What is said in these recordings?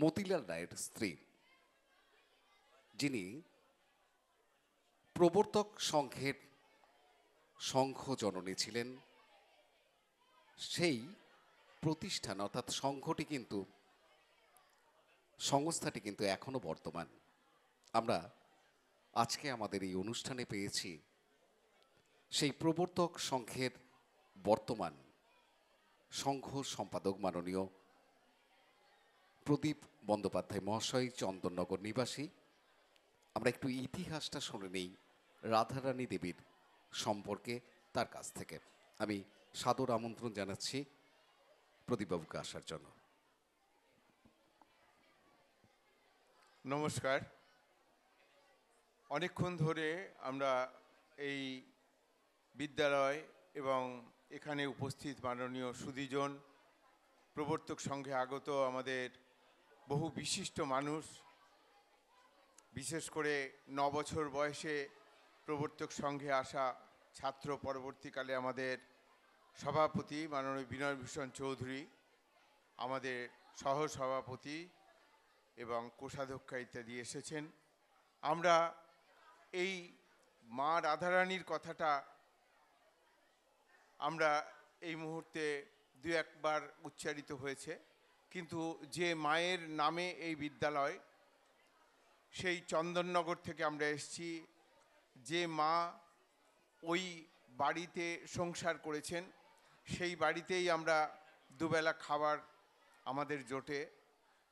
মতিলাল রায়ের স্ত্রী, যিনি প্রবর্তক সংঘের সংঘ জননী ছিলেন। সেই প্রতিষ্ঠান অর্থাৎ সংস্থাটি কিন্তু এখনো বর্তমান। আমরা আজকে আমাদের এই অনুষ্ঠানে পেয়েছি সেই প্রবর্তক সংঘের বর্তমান সংঘ সম্পাদক মাননীয় প্রদীপ বন্দ্যোপাধ্যায় মহাশয়, চন্দননগর নিবাসী। আমরা একটু ইতিহাসটা শুনে নেই রাধারানী দেবীর সম্পর্কে তার কাছ থেকে। আমি সাদর আমন্ত্রণ জানাচ্ছি প্রদীপবাবুকে আসার জন্য। নমস্কার। অনেকক্ষণ ধরে আমরা এই বিদ্যালয় এবং এখানে উপস্থিত মাননীয় সুধীজন, প্রবর্তক সংঘে আগত আমাদের বহু বিশিষ্ট মানুষ, বিশেষ করে 9 বছর বয়সে প্রবর্তক সংঘে আসা ছাত্র, পরবর্তীকালে আমাদের সভাপতি মাননীয় বিনয়ভূষণ চৌধুরী, আমাদের সহসভাপতি এবং কোষাধ্যক্ষা ইত্যাদি এসেছেন। আমরা এই মা রাধারানীর কথাটা আমরা এই মুহূর্তে দু একবার উচ্চারিত হয়েছে, কিন্তু যে মায়ের নামে এই বিদ্যালয়, সেই চন্দননগর থেকে আমরা এসেছি। যে মা ওই বাড়িতে সংসার করেছেন, সেই বাড়িতেই আমরা দুবেলা খাবার আমাদের জোটে।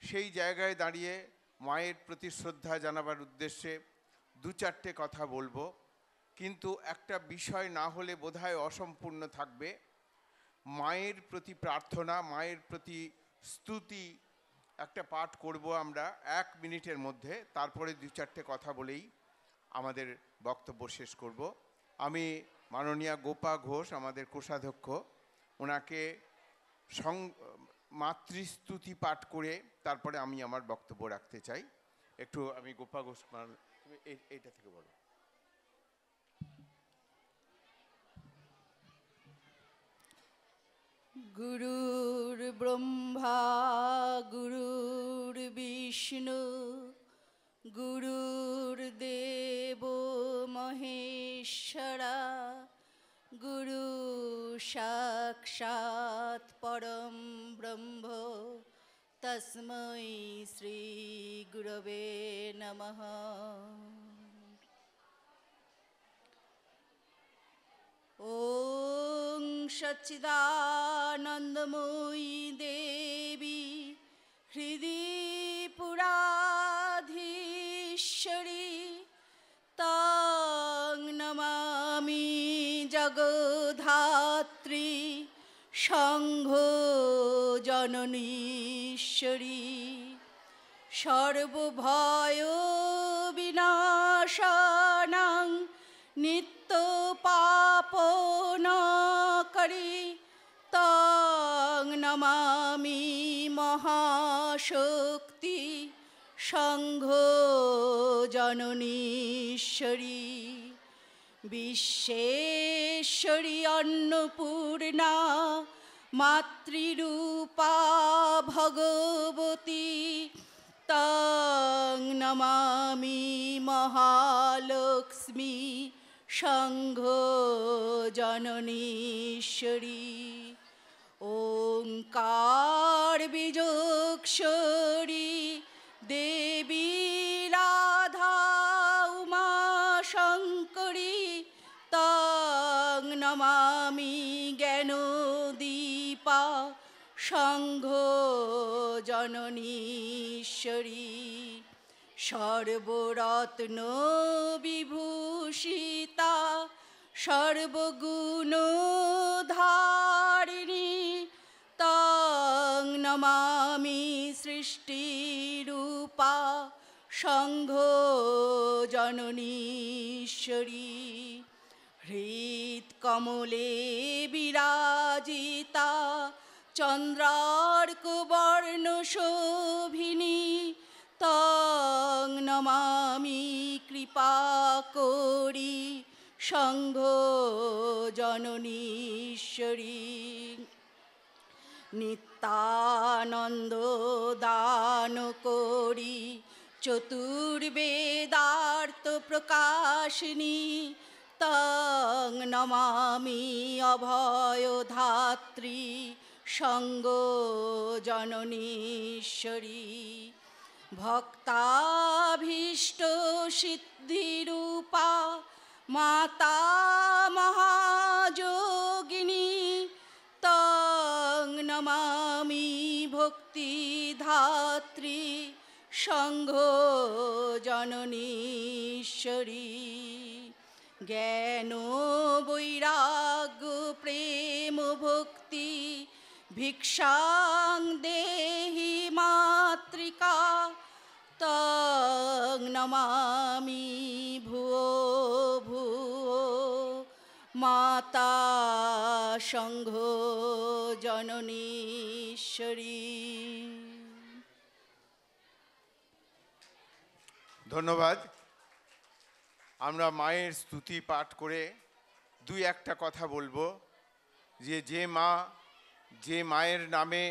সেই জায়গায় দাঁড়িয়ে মায়ের প্রতি শ্রদ্ধা জানাবার উদ্দেশ্যে 2-4টে কথা বলবো, কিন্তু একটা বিষয় না হলে বোধহয় অসম্পূর্ণ থাকবে। মায়ের প্রতি প্রার্থনা, মায়ের প্রতি স্তুতি একটা পাঠ করব আমরা 1 মিনিটের মধ্যে। তারপরে 2-4টে কথা বলেই আমাদের বক্তব্য শেষ করব। আমি মাননীয়া গোপা ঘোষ, আমাদের কোষাধ্যক্ষ, ওনাকে মাতৃস্তুতি পাঠ করে তারপরে আমি আমার বক্তব্য রাখতে চাই। একটু আমি গোপা ঘোষ, তুমি এইটা থেকে বলো। গুরুর ব্রহ্মা গুরুর বিষ্ণু গুরুর্দেব মহেশ্বরা গুরু সাক্ষাৎ পরম ব্রহ্ম তস্मै শ্রী গুরবে নমঃ। ওং সচ্চিদানন্দময়ী দেবী হৃদি পুরাধীশ্বরী তাং নমামি জগদ্ধাত্রী সংঘ জননীশ্বরী সর্বভয় বিনাশানাং নিত্য পাপনাকরী তাং নমামি মহাশক্তি সংঘ জননীশ্বরী বিশ্বেশ্বরী অন্নপূর্ণা মাতৃরূপা ভগবতী তাং নমামি মহালক্ষ্মী সংঘ জননীশ্বরী ওঙ্কার বীজোক্ষরী দেবী রাধা উমা শঙ্করী তাং নমামি জ্ঞানদীপা সংঘ জননীশ্বরী সর্বরত্ন বিভূষিতা সর্বগুণধারিণী তাং নমামি সৃষ্টিরূপা সংঘ জননীশ্বরী হৃৎকমলে বিরাজিতা চন্দ্রার্কবর্ণ শোভিনী তাং নমামি কৃপা করি সংঘ জননীশ্বরী নিত্যানন্দ দান গান করি চতুর্বেদার্থ প্রকাশিনী তং নমামি অভয় ধাত্রী সঙ্গ জননীশ্বরী ভক্তাভীষ্ট সিদ্ধিরূপা মাতা মহাযোগিনী তং নমামি ভক্তিধাত্রী সঙ্ঘ জননীশ্বরী জ্ঞান বৈরাগ্য প্রেম ভক্তি ভিক্ষাং দেহি মাতৃকা তং নমামি ভুয়ো ভুয়ো মাতা সঙ্ঘ জননীশ্বরী। ধন্যবাদ। আমরা মায়ের স্তুতি পাঠ করে দুই একটা কথা বলবো যে মায়ের নামে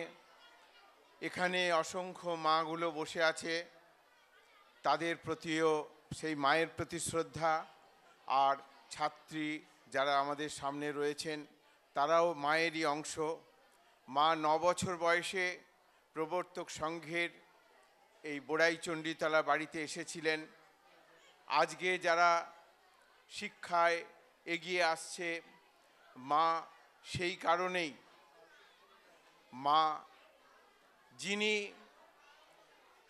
এখানে অসংখ্য মাগুলো বসে আছে, তাদের প্রতিও সেই মায়ের প্রতি শ্রদ্ধা। আর ছাত্রী যারা আমাদের সামনে রয়েছেন তারাও মায়েরই অংশ। মা 9 বছর বয়সে প্রবর্তক সংঘের এই বোড়াই চণ্ডীতলা বাড়িতে এসেছিলেন। আজকে যারা শিক্ষায় এগিয়ে আসছে মা সেই কারণেই। মা যিনি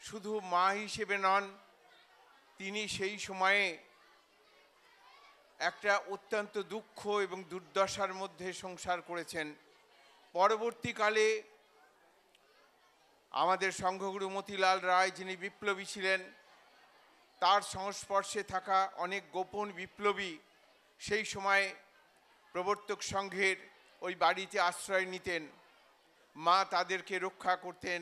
শুধু মা হিসেবে নন, তিনি সেই সময়ে একটা অত্যন্ত দুঃখ এবং দুর্দশার মধ্যে সংসার করেছেন। পরবর্তীকালে আমাদের সংঘগুরু মতিলাল রায়, যিনি বিপ্লবী ছিলেন, তার সংস্পর্শে থাকা অনেক গোপন বিপ্লবী সেই সময় প্রবর্তক সংঘের ওই বাড়িতে আশ্রয় নিতেন। মা তাদেরকে রক্ষা করতেন,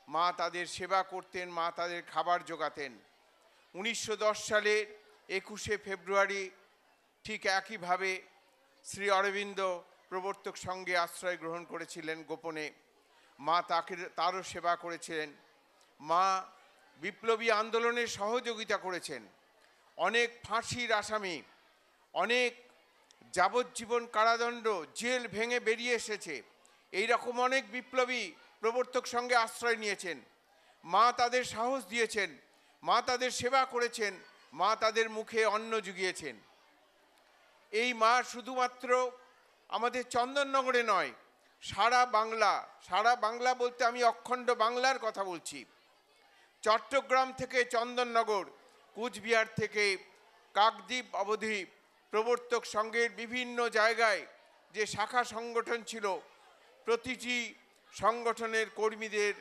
মা তাদের সেবা করতেন, মা তাদের খাবার জোগাতেন। 1910 সালের 21শে ফেব্রুয়ারি ঠিক একইভাবে শ্রী অরবিন্দ প্রবর্তক সংঘে আশ্রয় গ্রহণ করেছিলেন গোপনে। মা তারও সেবা করেছিলেন। মা বিপ্লবী আন্দোলনে সহযোগিতা করেছেন। অনেক ফাঁসির আসামি, অনেক যাবজ্জীবন কারাদণ্ড, জেল ভেঙে বেরিয়ে এসেছে, এই রকম অনেক বিপ্লবী প্রবর্তক সংঘে আশ্রয় নিয়েছেন। মা তাদের সাহস দিয়েছেন, মা তাদের সেবা করেছেন, মা তাদের মুখে অন্ন জুগিয়েছেন। এই মা শুধুমাত্র আমাদের চন্দননগরে নয়, সারা বাংলা বলতে আমি অখণ্ড বাংলার কথা বলছি। চট্টগ্রাম থেকে চন্দননগর, কুচবিহার থেকে কাকদ্বীপ অবধি প্রবর্তক সংঘের বিভিন্ন জায়গায় যে শাখা সংগঠন ছিল, প্রতিটি সংগঠনের কর্মীদের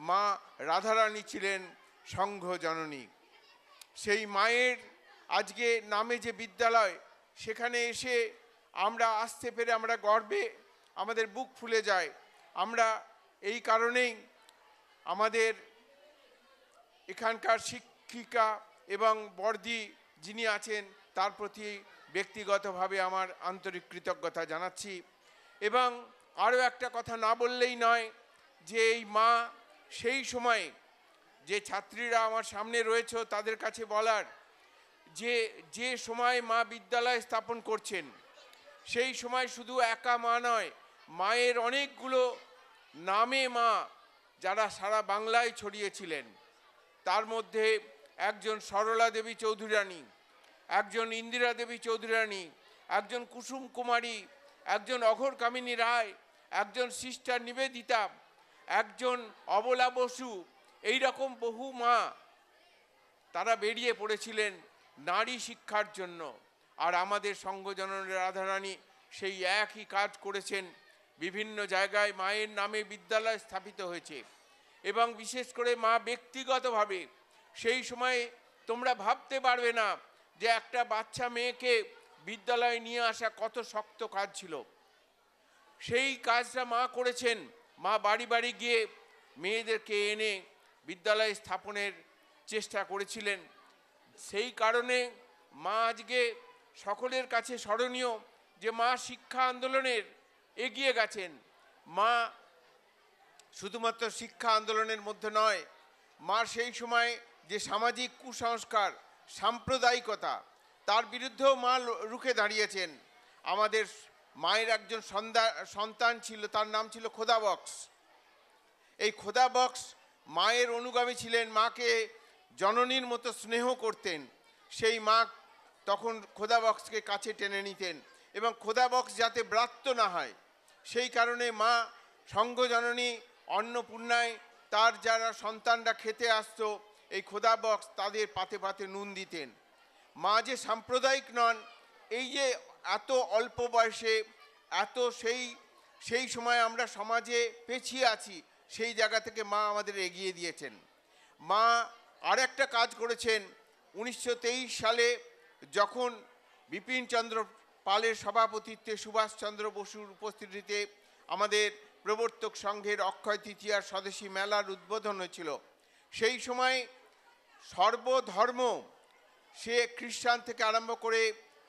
মা রাধারানী ছিলেন সংঘ জননী। সেই মায়ের আজকে নামে যে বিদ্যালয়, সেখানে এসে আমরা আসতে পেরে আমরা গর্বে আমাদের বুক ফুলে যায়। আমরা এই কারণেই আমাদের এখানকার শিক্ষিকা এবং বর্দি যিনি আছেন তার প্রতি ব্যক্তিগতভাবে আমার আন্তরিক কৃতজ্ঞতা জানাচ্ছি। এবং আরও একটা কথা না বললেই নয় যে এই মা সেই সময়ে যে ছাত্রীরা আমার সামনে রয়েছে তাদের কাছে বলার যে সময় মা বিদ্যালয় স্থাপন করছেন, সেই সময় শুধু একা মা নয়, মায়ের অনেকগুলো নামে মা যারা সারা বাংলায় ছড়িয়েছিলেন। তার মধ্যে একজন সরলা দেবী চৌধুরী রানী, একজন ইন্দিরা দেবী চৌধুরী রানী, একজন কুসুম কুমারী, একজন অঘোর কামিনী রায়, একজন সিস্টার নিবেদিতা, একজন অবলা বসু, এই রকম বহু মা তারা বেরিয়ে পড়েছিলেন নারী শিক্ষার জন্য। আর আমাদের সংঘজননী রাধারানী সেই একই কাজ করেছেন। বিভিন্ন জায়গায় মায়ের নামে বিদ্যালয় স্থাপিত হয়েছে। এবং বিশেষ করে মা ব্যক্তিগতভাবে সেই সময়ে তোমরা ভাবতে পারবে না যে একটা বাচ্চা মেয়েকে বিদ্যালয়ে নিয়ে আসা কত শক্ত কাজ ছিল। সেই কাজটা মা করেছেন। মা বাড়ি বাড়ি গিয়ে মেয়েদেরকে এনে বিদ্যালয় স্থাপনের চেষ্টা করেছিলেন। সেই কারণে মা আজকে সকলের কাছে স্মরণীয় যে মা শিক্ষা আন্দোলনের এগিয়ে গেছেন। মা শুধুমাত্র শিক্ষা আন্দোলনের মধ্যে নয়, মা সেই সময় যে সামাজিক কুসংস্কার, সাম্প্রদায়িকতা, তার বিরুদ্ধেও মা রুখে দাঁড়িয়েছেন। আমাদের মায়ের একজন সন্তান ছিল, তার নাম ছিল খোদা বক্স। এই খোদা বক্স মায়ের অনুগামী ছিলেন, মাকে জননীর মতো স্নেহ করতেন। সেই মা তখন খোদা বক্সকে কাছে টেনে নিতেন এবং খোদা বক্স যাতে ব্রাত্য না হয় সেই কারণে মা সঙ্ঘ জননী অন্নপূর্ণায় তার যারা সন্তানরা খেতে আসতো এই খোদা বক্স তাদের পাতে পাতে নুন দিতেন। মা যে সাম্প্রদায়িক নন, এই যে এত অল্প বয়সে এত সেই সময় আমরা সমাজে পেছিয়ে আছি, সেই জায়গা থেকে মা আমাদের এগিয়ে দিয়েছেন। মা আর একটা কাজ করেছেন। 1923 সালে যখন বিপিনচন্দ্র পালের সভাপতিত্বে সুভাষচন্দ্র বসুর উপস্থিতিতে আমাদের প্রবর্তক সংঘের অক্ষয় তৃতীয়ার স্বদেশী মেলার উদ্বোধন হয়েছিল, সেই সময় সর্বধর্ম, সে খ্রিস্টান থেকে আরম্ভ করে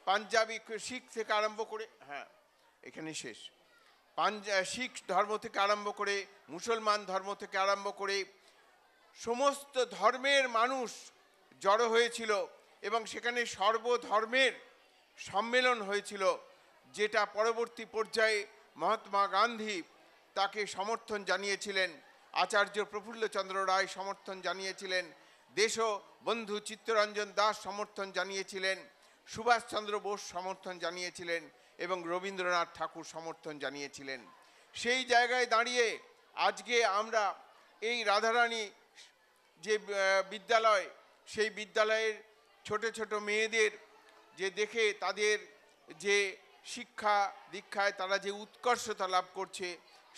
পাঞ্জাবি, শিখ থেকে আরম্ভ করে, হ্যাঁ এখানে শেষ, শিখ ধর্ম থেকে আরম্ভ করে মুসলমান ধর্ম থেকে আরম্ভ করে সমস্ত ধর্মের মানুষ জড়ো হয়েছিল এবং সেখানে সর্বধর্মের সম্মেলন হয়েছিল, যেটা পরবর্তী পর্যায়ে মহাত্মা গান্ধী তাকে সমর্থন জানিয়েছিলেন, আচার্য প্রফুল্লচন্দ্র রায় সমর্থন জানিয়েছিলেন, দেশবন্ধু চিত্তরঞ্জন দাস সমর্থন জানিয়েছিলেন, সুভাষচন্দ্র বোস সমর্থন জানিয়েছিলেন এবং রবীন্দ্রনাথ ঠাকুর সমর্থন জানিয়েছিলেন। সেই জায়গায় দাঁড়িয়ে আজকে আমরা এই রাধারানী যে বিদ্যালয়, সেই বিদ্যালয়ের ছোট ছোট মেয়েদের যে দেখে তাদের যে শিক্ষা দীক্ষায় তারা যে উৎকর্ষতা লাভ করছে,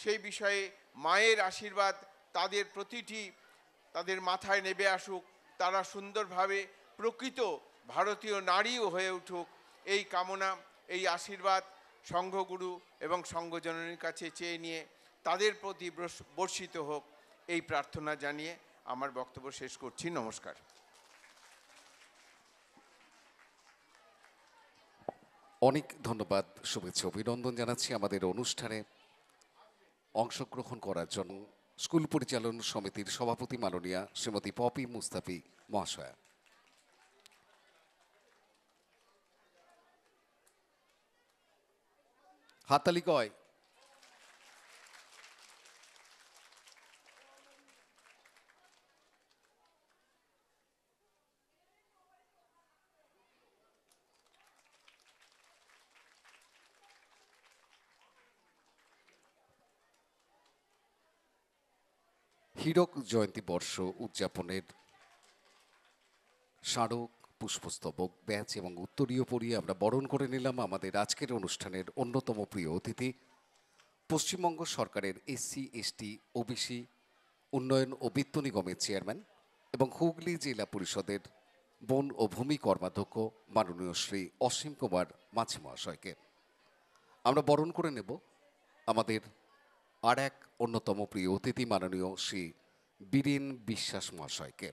সেই বিষয়ে মায়ের আশীর্বাদ তাদের প্রতিটি তাদের মাথায় নেমে আসুক, তারা সুন্দরভাবে প্রকৃত ভারতীয় নারীও হয়ে উঠুক, এই কামনা, এই আশীর্বাদ সংঘগুরু এবং সংঘজননীর কাছে চেয়ে নিয়ে তাদের প্রতি বর্ষিত হোক, এই প্রার্থনা জানিয়ে আমার বক্তব্য শেষ করছি। নমস্কার। অনেক ধন্যবাদ, শুভেচ্ছা অভিনন্দন জানাচ্ছি আমাদের অনুষ্ঠানে অংশগ্রহণ করার জন্য স্কুল পরিচালন সমিতির সভাপতি মাননীয়া শ্রীমতী পপি মুস্তাফি মহাশয়া। হাততালি কয়। হীরক জয়ন্তী বর্ষ উদযাপনের স্মারক পুষ্পস্তবক ব্যাচ এবং উত্তরীয় পরিয়ে আমরা বরণ করে নিলাম আমাদের আজকের অনুষ্ঠানের অন্যতম প্রিয় অতিথি, পশ্চিমবঙ্গ সরকারের এসসি এসটি ওবিসি উন্নয়ন ও বিত্ত নিগমের চেয়ারম্যান এবং হুগলি জেলা পরিষদের বন ও ভূমি কর্মাধ্যক্ষ মাননীয় শ্রী অসীম কুমার মাঝি মহাশয়কে। আমরা বরণ করে নেব আমাদের আর এক অন্যতম প্রিয় অতিথি মাননীয় শ্রী বীরেন বিশ্বাস মহাশয়কে।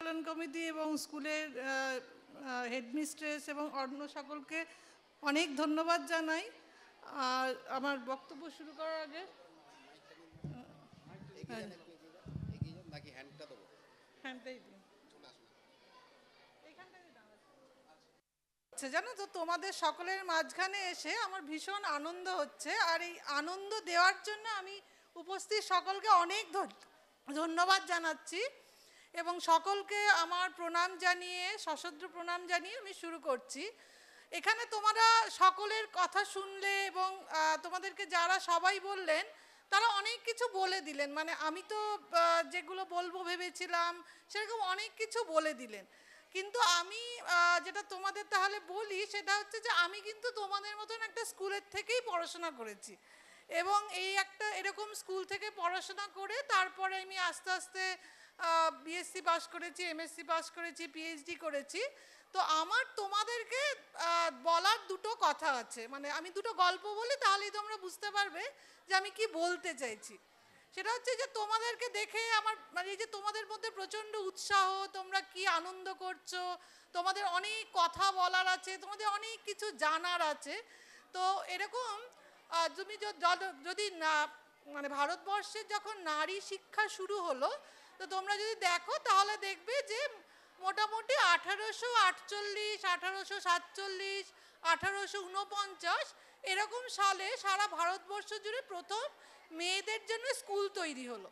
পালন কমিটি এবং স্কুলের হেডমিস্ট্রেস এবং অন্য সকলকে অনেক ধন্যবাদ জানাই। আর আমার বক্তব্য শুরু করার আগে জানো তো, তোমাদের সকলের মাঝখানে এসে আমার ভীষণ আনন্দ হচ্ছে, আর এই আনন্দ দেওয়ার জন্য আমি উপস্থিত সকলকে অনেক ধন্যবাদ জানাচ্ছি এবং সকলকে আমার প্রণাম জানিয়ে, সশ্রদ্ধ প্রণাম জানিয়ে আমি শুরু করছি। এখানে তোমরা সকলের কথা শুনলে এবং তোমাদেরকে যারা সবাই বললেন তারা অনেক কিছু বলে দিলেন, মানে আমি তো যেগুলো বলবো ভেবেছিলাম সেরকম অনেক কিছু বলে দিলেন। কিন্তু আমি যেটা তোমাদের তাহলে বলি সেটা হচ্ছে যে আমি কিন্তু তোমাদের মতন একটা স্কুলের থেকেই পড়াশোনা করেছি এবং এই একটা এরকম স্কুল থেকে পড়াশোনা করে তারপরে আমি আস্তে আস্তে বিএসসি পাস করেছি, এমএসসি পাস করেছি, পিএইচডি করেছি। তো আমার তোমাদেরকে বলার দুটো কথা আছে, মানে আমি দুটো গল্প বলি তাহলেই তোমরা বুঝতে পারবে যে আমি কি বলতে চাইছি। সেটা হচ্ছে যে তোমাদেরকে দেখে আমার মানে এই যে তোমাদের মধ্যে প্রচণ্ড উৎসাহ, তোমরা কি আনন্দ করছো, তোমাদের অনেক কথা বলার আছে, তোমাদের অনেক কিছু জানার আছে। তো এরকম তুমি যদি না মানে ভারতবর্ষের যখন নারী শিক্ষা শুরু হলো, তো তোমরা যদি দেখো তাহলে দেখবে যে মোটামুটি 1848, 1847, 1849 এরকম সালে সারা ভারতবর্ষ জুড়ে প্রথম মেয়েদের জন্য স্কুল তৈরি হলো।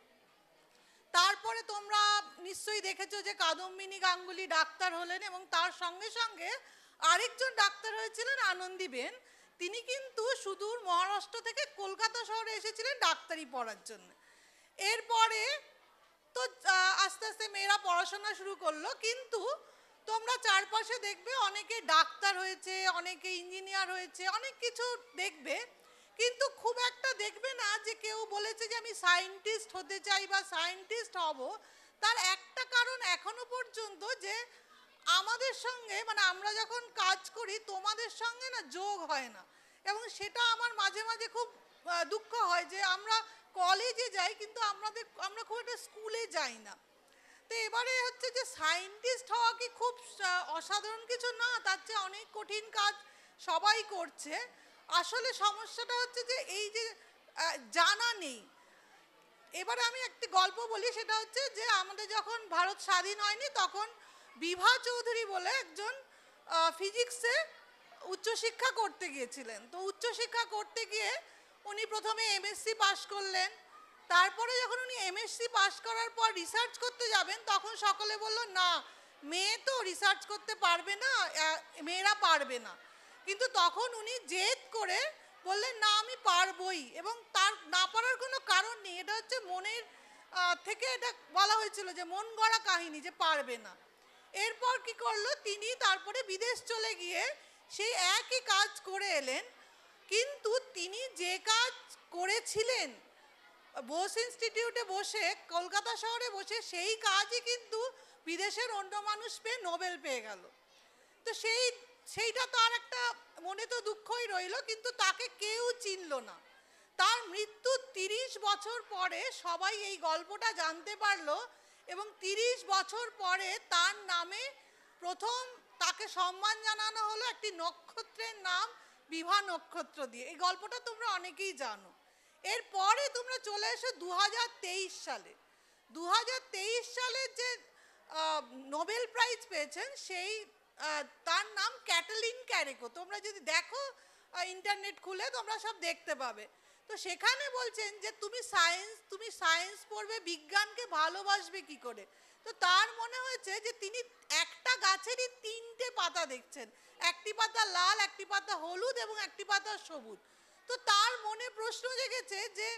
তারপরে তোমরা নিশ্চয়ই দেখেছো যে কাদম্বিনী গাঙ্গুলি ডাক্তার হলেন এবং তার সঙ্গে সঙ্গে আরেকজন ডাক্তার হয়েছিলেন আনন্দীবেন। তিনি কিন্তু সুদূর মহারাষ্ট্র থেকে কলকাতা শহরে এসেছিলেন ডাক্তারি পড়ার জন্য। এরপরে তো আস্তে আস্তে মেয়েরা পড়াশোনা শুরু করলো, কিন্তু তোমরা চারপাশে দেখবে অনেকে ডাক্তার হয়েছে, অনেকে ইঞ্জিনিয়ার হয়েছে, অনেক কিছু দেখবে, কিন্তু খুব একটা দেখবে না যে কেউ বলেছে যে আমি সায়েন্টিস্ট হতে চাই বা সায়েন্টিস্ট হব। তার একটা কারণ এখনো পর্যন্ত যে আমাদের সঙ্গে মানে আমরা যখন কাজ করি তোমাদের সঙ্গে না যোগ হয় না, এবং সেটা আমার মাঝে মাঝে খুব দুঃখ হয় যে আমরা কলেজে যাই কিন্তু আমরা খুব একটা স্কুলে যাই না। তো এবারে হচ্ছে যে সায়েন্টিস্ট হওয়া কি খুব অসাধারণ কিছু না, তার চেয়ে অনেক কঠিন কাজ সবাই করছে। আসলে সমস্যাটা হচ্ছে যে এই যে জানা নেই। এবারে আমি একটি গল্প বলি, সেটা হচ্ছে যে আমাদের যখন ভারত স্বাধীন হয়নি তখন বিভা চৌধুরী বলে একজন ফিজিক্সে উচ্চশিক্ষা করতে গিয়েছিলেন। তো উচ্চশিক্ষা করতে গিয়ে উনি প্রথমে এমএসসি পাশ করলেন। তারপরে যখন উনি এমএসসি পাশ করার পর রিসার্চ করতে যাবেন তখন সকলে বলল না, মেয়ে তো রিসার্চ করতে পারবে না, মেয়েরা পারবে না। কিন্তু তখন উনি জেদ করে বললেন না আমি পারবই, এবং তার না পারার কোনো কারণ নেই, এটা হচ্ছে মনের থেকে এটা বলা হয়েছিল যে মন গড়া কাহিনী যে পারবে না। এরপর কি করলো, তিনি তারপরে বিদেশ চলে গিয়ে সেই একই কাজ করে এলেন। কিন্তু তিনি যে কাজ করেছিলেন বোস ইনস্টিটিউটে বসে, কলকাতা শহরে বসে, সেই কাজই কিন্তু বিদেশের অন্য মানুষ পেয়ে নোবেল পেয়ে গেল। তো সেইটা তার একটা মনে তো দুঃখই রইল, কিন্তু তাকে কেউ চিনল না। তার মৃত্যুর 30 বছর পরে সবাই এই গল্পটা জানতে পারলো এবং 30 বছর পরে তার নামে প্রথম তাকে সম্মান জানানো হলো একটি নক্ষত্রের নাম বিভা নক্ষত্র দিয়ে। এই গল্পটা তোমরা অনেকেই জানো। এরপরে তোমরা চলে এসো 2023 সালে। 2023 সালে যে নোবেল প্রাইজ পেয়েছেন সেই তার নাম ক্যাটালিন ক্যারেকো। তোমরা যদি দেখো ইন্টারনেট খুলে তোমরা সব দেখতে পাবে। তো সেখানে বলছেন যে তুমি সায়েন্স পড়বে, বিজ্ঞানকে ভালোবাসবে কি করে। তো তার মনে হয়েছে যে তিনি একটা গাছেরই 3টে পাতা দেখছেন, একটি পাতা লাল, একটি পাতা হলুদ এবং একটি পাতা সবুজ। তো তার মনে প্রশ্ন জেগেছে যে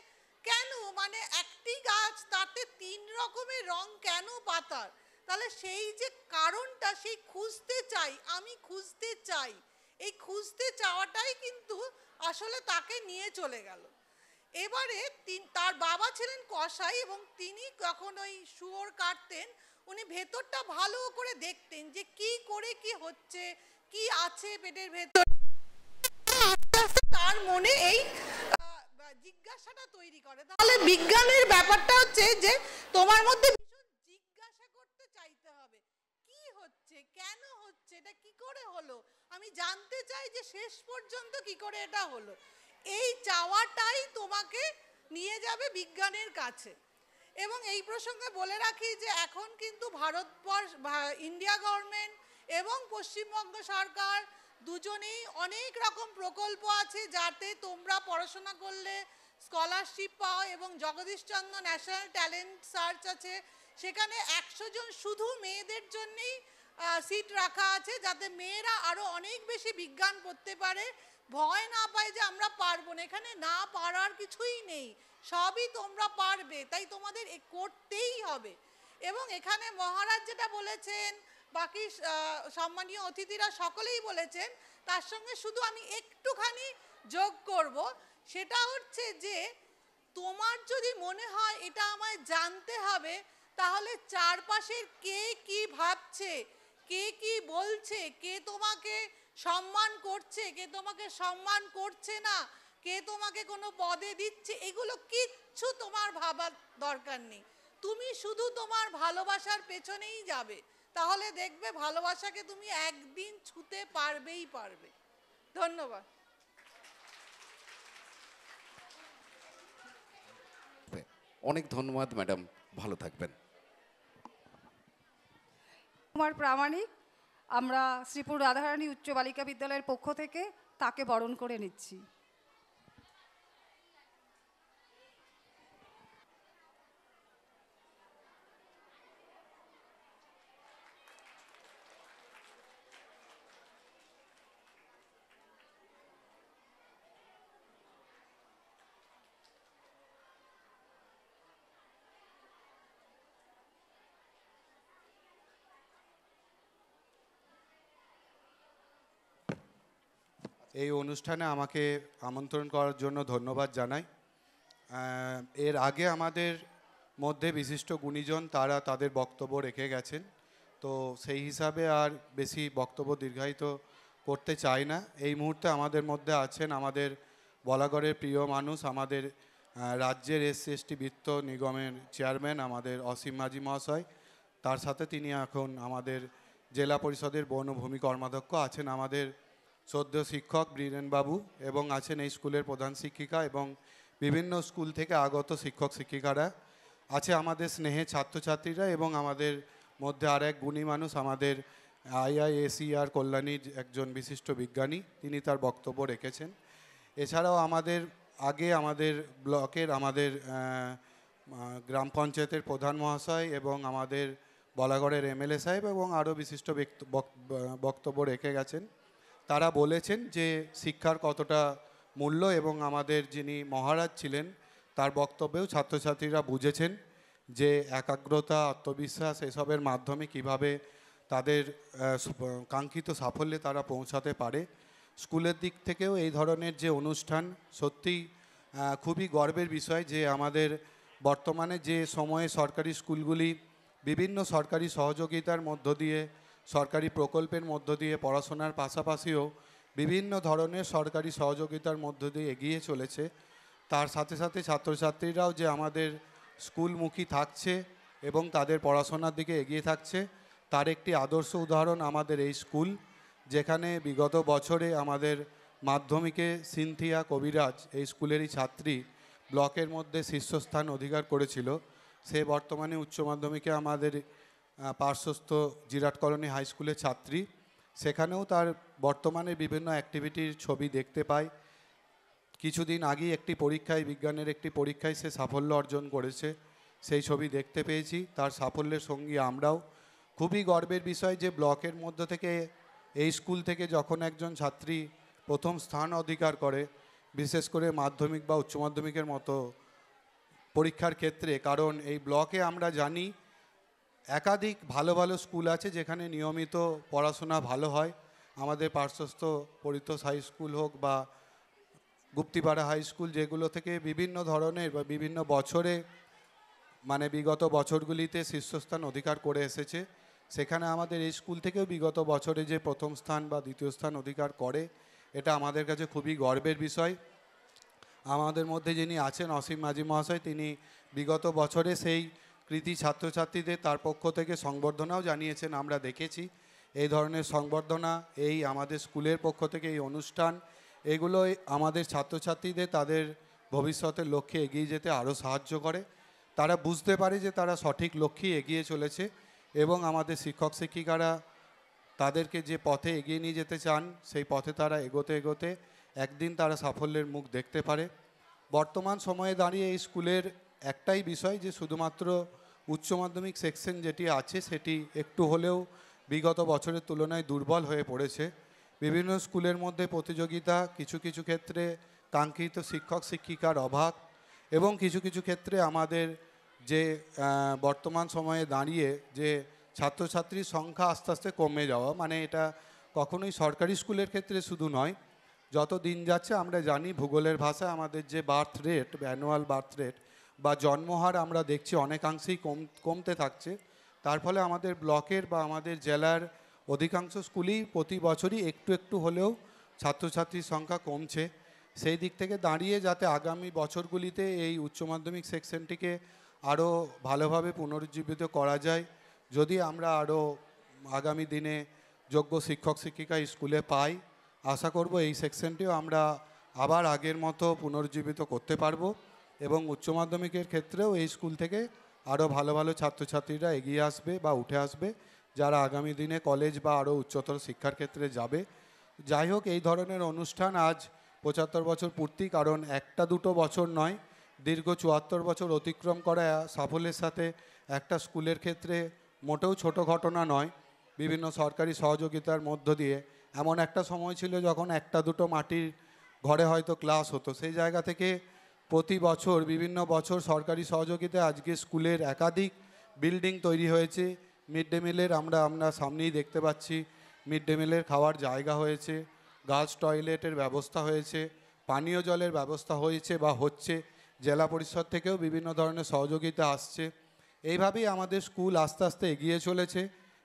কেন, মানে একটি গাছ তাতে 3 রকমের রং কেন পাতার, তাহলে সেই যে কারণটা সেই খুঁজতে চাই, আমি খুঁজতে চাই, এই খুঁজতে চাওয়াটাই কিন্তু আসলে তাকে নিয়ে চলে গেল। এবারে তার বাবা ছিলেন কসাই এবং তিনি যখন ওই শুয়োর কাটতেন উনি ভেতরটা ভালো করে দেখতেন যে কি করে কি হচ্ছে, কি আছে পেটের ভেতর। তার মনে এই জিজ্ঞাসাটা তৈরি করে। তাহলে বিজ্ঞানের ব্যাপারটা হচ্ছে যে তোমার মধ্যে ভীষণ জিজ্ঞাসা করতে চাইতে হবে, কি হচ্ছে, কেন হচ্ছে, এটা কি করে হলো, আমি জানতে চাই যে শেষ পর্যন্ত কি করে এটা হলো। এই চাওয়াটাই তোমাকে নিয়ে যাবে বিজ্ঞানের কাছে। এবং এই প্রসঙ্গে বলে রাখি যে এখন কিন্তু ইন্ডিয়া গভর্নমেন্ট এবং পশ্চিমবঙ্গ সরকার দুজনেই অনেক রকম প্রকল্প আছে যাতে তোমরা পড়াশোনা করলে স্কলারশিপ পাও, এবং জগদীশচন্দ্র ন্যাশনাল ট্যালেন্ট সার্চ আছে, সেখানে 100 জন শুধু মেয়েদের জন্যেই সিট রাখা আছে, যাতে মেয়েরা আরও অনেক বেশি বিজ্ঞান পড়তে পারে, ভয় না পায় যে আমরা পারবো না। এখানে না পারার কিছুই নেই, সবই তোমরা পারবে, তাই তোমাদের করতেই হবে। এবং এখানে মহারাজ যেটা বলেছেন, বাকি সম্মানীয় অতিথিরা সকলেই বলেছেন, তার সঙ্গে শুধু আমি একটুখানি যোগ করব, সেটা হচ্ছে যে তোমার যদি মনে হয় এটা আমায় জানতে হবে, তাহলে চারপাশের কে কি ভাবছে, কে কি বলছে, কে তোমাকে সম্মান করছে, কে তোমাকে সম্মান করছে না, কে তোমাকে কোনো পদে দিচ্ছে, এগুলো কিচ্ছু তোমার ভাবার দরকার নেই। তুমি শুধু তোমার ভালোবাসার পেছনেই যাবে, তাহলে দেখবে ভালোবাসাকে তুমি একদিন ছুঁতে পারবেই পারবে। ধন্যবাদ। অনেক ধন্যবাদ ম্যাডাম, ভালো থাকবেন। কুমার প্রামাণিক, আমরা শ্রীপুর রাধারানী উচ্চ বালিকা বিদ্যালয়ের পক্ষ থেকে তাকে বরণ করে নিচ্ছি। এই অনুষ্ঠানে আমাকে আমন্ত্রণ করার জন্য ধন্যবাদ জানাই। এর আগে আমাদের মধ্যে বিশিষ্ট গুণীজন তারা তাদের বক্তব্য রেখে গেছেন, তো সেই হিসাবে আর বেশি বক্তব্য দীর্ঘায়িত করতে চাই না। এই মুহূর্তে আমাদের মধ্যে আছেন আমাদের বলাগড়ের প্রিয় মানুষ, আমাদের রাজ্যের SC/ST বিত্ত নিগমের চেয়ারম্যান আমাদের অসীম মাঝি মহাশয়। তার সাথে তিনি এখন আমাদের জেলা পরিষদের বন ও ভূমি কর্মাধ্যক্ষ, আছেন আমাদের শ্রদ্ধেয় শিক্ষক বীরেনবাবু, এবং আছেন এই স্কুলের প্রধান শিক্ষিকা এবং বিভিন্ন স্কুল থেকে আগত শিক্ষক শিক্ষিকারা, আছে আমাদের স্নেহে ছাত্রছাত্রীরা, এবং আমাদের মধ্যে আর এক গুণী মানুষ আমাদের IISER কল্যাণীর একজন বিশিষ্ট বিজ্ঞানী, তিনি তার বক্তব্য রেখেছেন। এছাড়াও আমাদের আমাদের ব্লকের আমাদের গ্রাম পঞ্চায়েতের প্রধান মহাশয় এবং আমাদের বলাগড়ের MLA সাহেব এবং আরও বিশিষ্ট বক্তব্য রেখে গেছেন। তারা বলেছেন যে শিক্ষার কতটা মূল্য, এবং আমাদের যিনি মহারাজ ছিলেন তার বক্তব্যেও ছাত্রছাত্রীরা বুঝেছেন যে একাগ্রতা, আত্মবিশ্বাস এসবের মাধ্যমে কিভাবে তাদের কাঙ্ক্ষিত সাফল্যে তারা পৌঁছাতে পারে। স্কুলের দিক থেকেও এই ধরনের যে অনুষ্ঠান সত্যিই খুবই গর্বের বিষয় যে আমাদের বর্তমানে যে সময়ে সরকারি স্কুলগুলি বিভিন্ন সরকারি সহযোগিতার মধ্য দিয়ে, সরকারি প্রকল্পের মধ্য দিয়ে পড়াশোনার পাশাপাশিও বিভিন্ন ধরনের সরকারি সহযোগিতার মধ্য দিয়ে এগিয়ে চলেছে, তার সাথে সাথে ছাত্রছাত্রীরাও যে আমাদের স্কুলমুখী থাকছে এবং তাদের পড়াশোনার দিকে এগিয়ে থাকছে, তার একটি আদর্শ উদাহরণ আমাদের এই স্কুল, যেখানে বিগত বছরে আমাদের মাধ্যমিকে সিনথিয়া কবিরাজ এই স্কুলেরই ছাত্রী ব্লকের মধ্যে শীর্ষস্থান অধিকার করেছিল। সে বর্তমানে উচ্চ মাধ্যমিকে আমাদের পার্শ্বস্থ জিরাট কলোনি হাই স্কুলের ছাত্রী, সেখানেও তার বর্তমানে বিভিন্ন অ্যাক্টিভিটির ছবি দেখতে পাই। কিছুদিন আগেই একটি পরীক্ষায়, বিজ্ঞানের একটি পরীক্ষায় সে সাফল্য অর্জন করেছে, সেই ছবি দেখতে পেয়েছি। তার সাফল্যের সঙ্গে আমরাও খুবই গর্বের বিষয় যে ব্লকের মধ্য থেকে এই স্কুল থেকে যখন একজন ছাত্রী প্রথম স্থান অধিকার করে, বিশেষ করে মাধ্যমিক বা উচ্চ মাধ্যমিকের মতো পরীক্ষার ক্ষেত্রে, কারণ এই ব্লকে আমরা জানি একাধিক ভালো ভালো স্কুল আছে যেখানে নিয়মিত পড়াশোনা ভালো হয়। আমাদের পার্শ্বস্থ পরিতোষ হাই স্কুল হোক বা গুপ্তিপাড়া হাই স্কুল, যেগুলো থেকে বিভিন্ন ধরনের বা বিভিন্ন বছরে মানে বিগত বছরগুলিতে শীর্ষস্থান অধিকার করে এসেছে, সেখানে আমাদের এই স্কুল থেকেও বিগত বছরে যে প্রথম স্থান বা দ্বিতীয় স্থান অধিকার করে, এটা আমাদের কাছে খুবই গর্বের বিষয়। আমাদের মধ্যে যিনি আছেন অসীম মাঝি মহাশয়, তিনি বিগত বছরে সেই কৃতি ছাত্রছাত্রীদের তার পক্ষ থেকে সংবর্ধনাও জানিয়েছেন, আমরা দেখেছি। এই ধরনের সংবর্ধনা, এই আমাদের স্কুলের পক্ষ থেকে এই অনুষ্ঠান, এগুলোই আমাদের ছাত্রছাত্রীদের তাদের ভবিষ্যতের লক্ষ্যে এগিয়ে যেতে আরও সাহায্য করে। তারা বুঝতে পারে যে তারা সঠিক লক্ষ্যে এগিয়ে চলেছে, এবং আমাদের শিক্ষক শিক্ষিকারা তাদেরকে যে পথে এগিয়ে নিয়ে যেতে চান সেই পথে তারা এগোতে এগোতে একদিন তারা সাফল্যের মুখ দেখতে পারে। বর্তমান সময়ে দাঁড়িয়ে এই স্কুলের একটাই বিষয় যে শুধুমাত্র উচ্চ মাধ্যমিক সেকশন যেটি আছে সেটি একটু হলেও বিগত বছরের তুলনায় দুর্বল হয়ে পড়েছে। বিভিন্ন স্কুলের মধ্যে প্রতিযোগিতা, কিছু কিছু ক্ষেত্রে কাঙ্ক্ষিত শিক্ষক শিক্ষিকার অভাব এবং কিছু কিছু ক্ষেত্রে আমাদের যে বর্তমান সময়ে দাঁড়িয়ে যে ছাত্রছাত্রীর সংখ্যা আস্তে আস্তে কমে যাওয়া, মানে এটা কখনোই সরকারি স্কুলের ক্ষেত্রে শুধু নয়, যত দিন যাচ্ছে আমরা জানি ভূগোলের ভাষায় আমাদের যে birth rate, annual birth rate বা জন্মহার আমরা দেখছি অনেকাংশেই কমতে থাকছে। তার ফলে আমাদের ব্লকের বা আমাদের জেলার অধিকাংশ স্কুলেই প্রতি বছরই একটু একটু হলেও ছাত্রছাত্রীর সংখ্যা কমছে। সেই দিক থেকে দাঁড়িয়ে যাতে আগামী বছরগুলিতে এই উচ্চ মাধ্যমিক সেকশনটিকে আরও ভালোভাবে পুনরুজ্জীবিত করা যায়, যদি আমরা আরও আগামী দিনে যোগ্য শিক্ষক শিক্ষিকা স্কুলে পাই, আশা করব এই সেকশনটিও আমরা আবার আগের মতো পুনরুজ্জীবিত করতে পারবো এবং উচ্চ মাধ্যমিকের ক্ষেত্রেও এই স্কুল থেকে আরও ভালো ভালো ছাত্রছাত্রীরা এগিয়ে আসবে বা উঠে আসবে, যারা আগামী দিনে কলেজ বা আরও উচ্চতর শিক্ষার ক্ষেত্রে যাবে। যাই হোক, এই ধরনের অনুষ্ঠান আজ 75 বছর পূর্তি, কারণ একটা দুটো বছর নয়, দীর্ঘ 74 বছর অতিক্রম করা সাফল্যের সাথে একটা স্কুলের ক্ষেত্রে মোটেও ছোট ঘটনা নয়। বিভিন্ন সরকারি সহযোগিতার মধ্য দিয়ে এমন একটা সময় ছিল যখন একটা দুটো মাটির ঘরে হয়তো ক্লাস হতো, সেই জায়গা থেকে প্রতি বছর বিভিন্ন বছর সরকারি সহযোগিতায় আজকে স্কুলের একাধিক বিল্ডিং তৈরি হয়েছে। মিড ডে মিলের আমরা সামনেই দেখতে পাচ্ছি, মিড ডে মিলের খাওয়ার জায়গা হয়েছে, গার্লস টয়লেটের ব্যবস্থা হয়েছে, পানীয় জলের ব্যবস্থা হয়েছে বা হচ্ছে, জেলা পরিষদ থেকেও বিভিন্ন ধরনের সহযোগিতা আসছে। এইভাবেই আমাদের স্কুল আস্তে আস্তে এগিয়ে চলেছে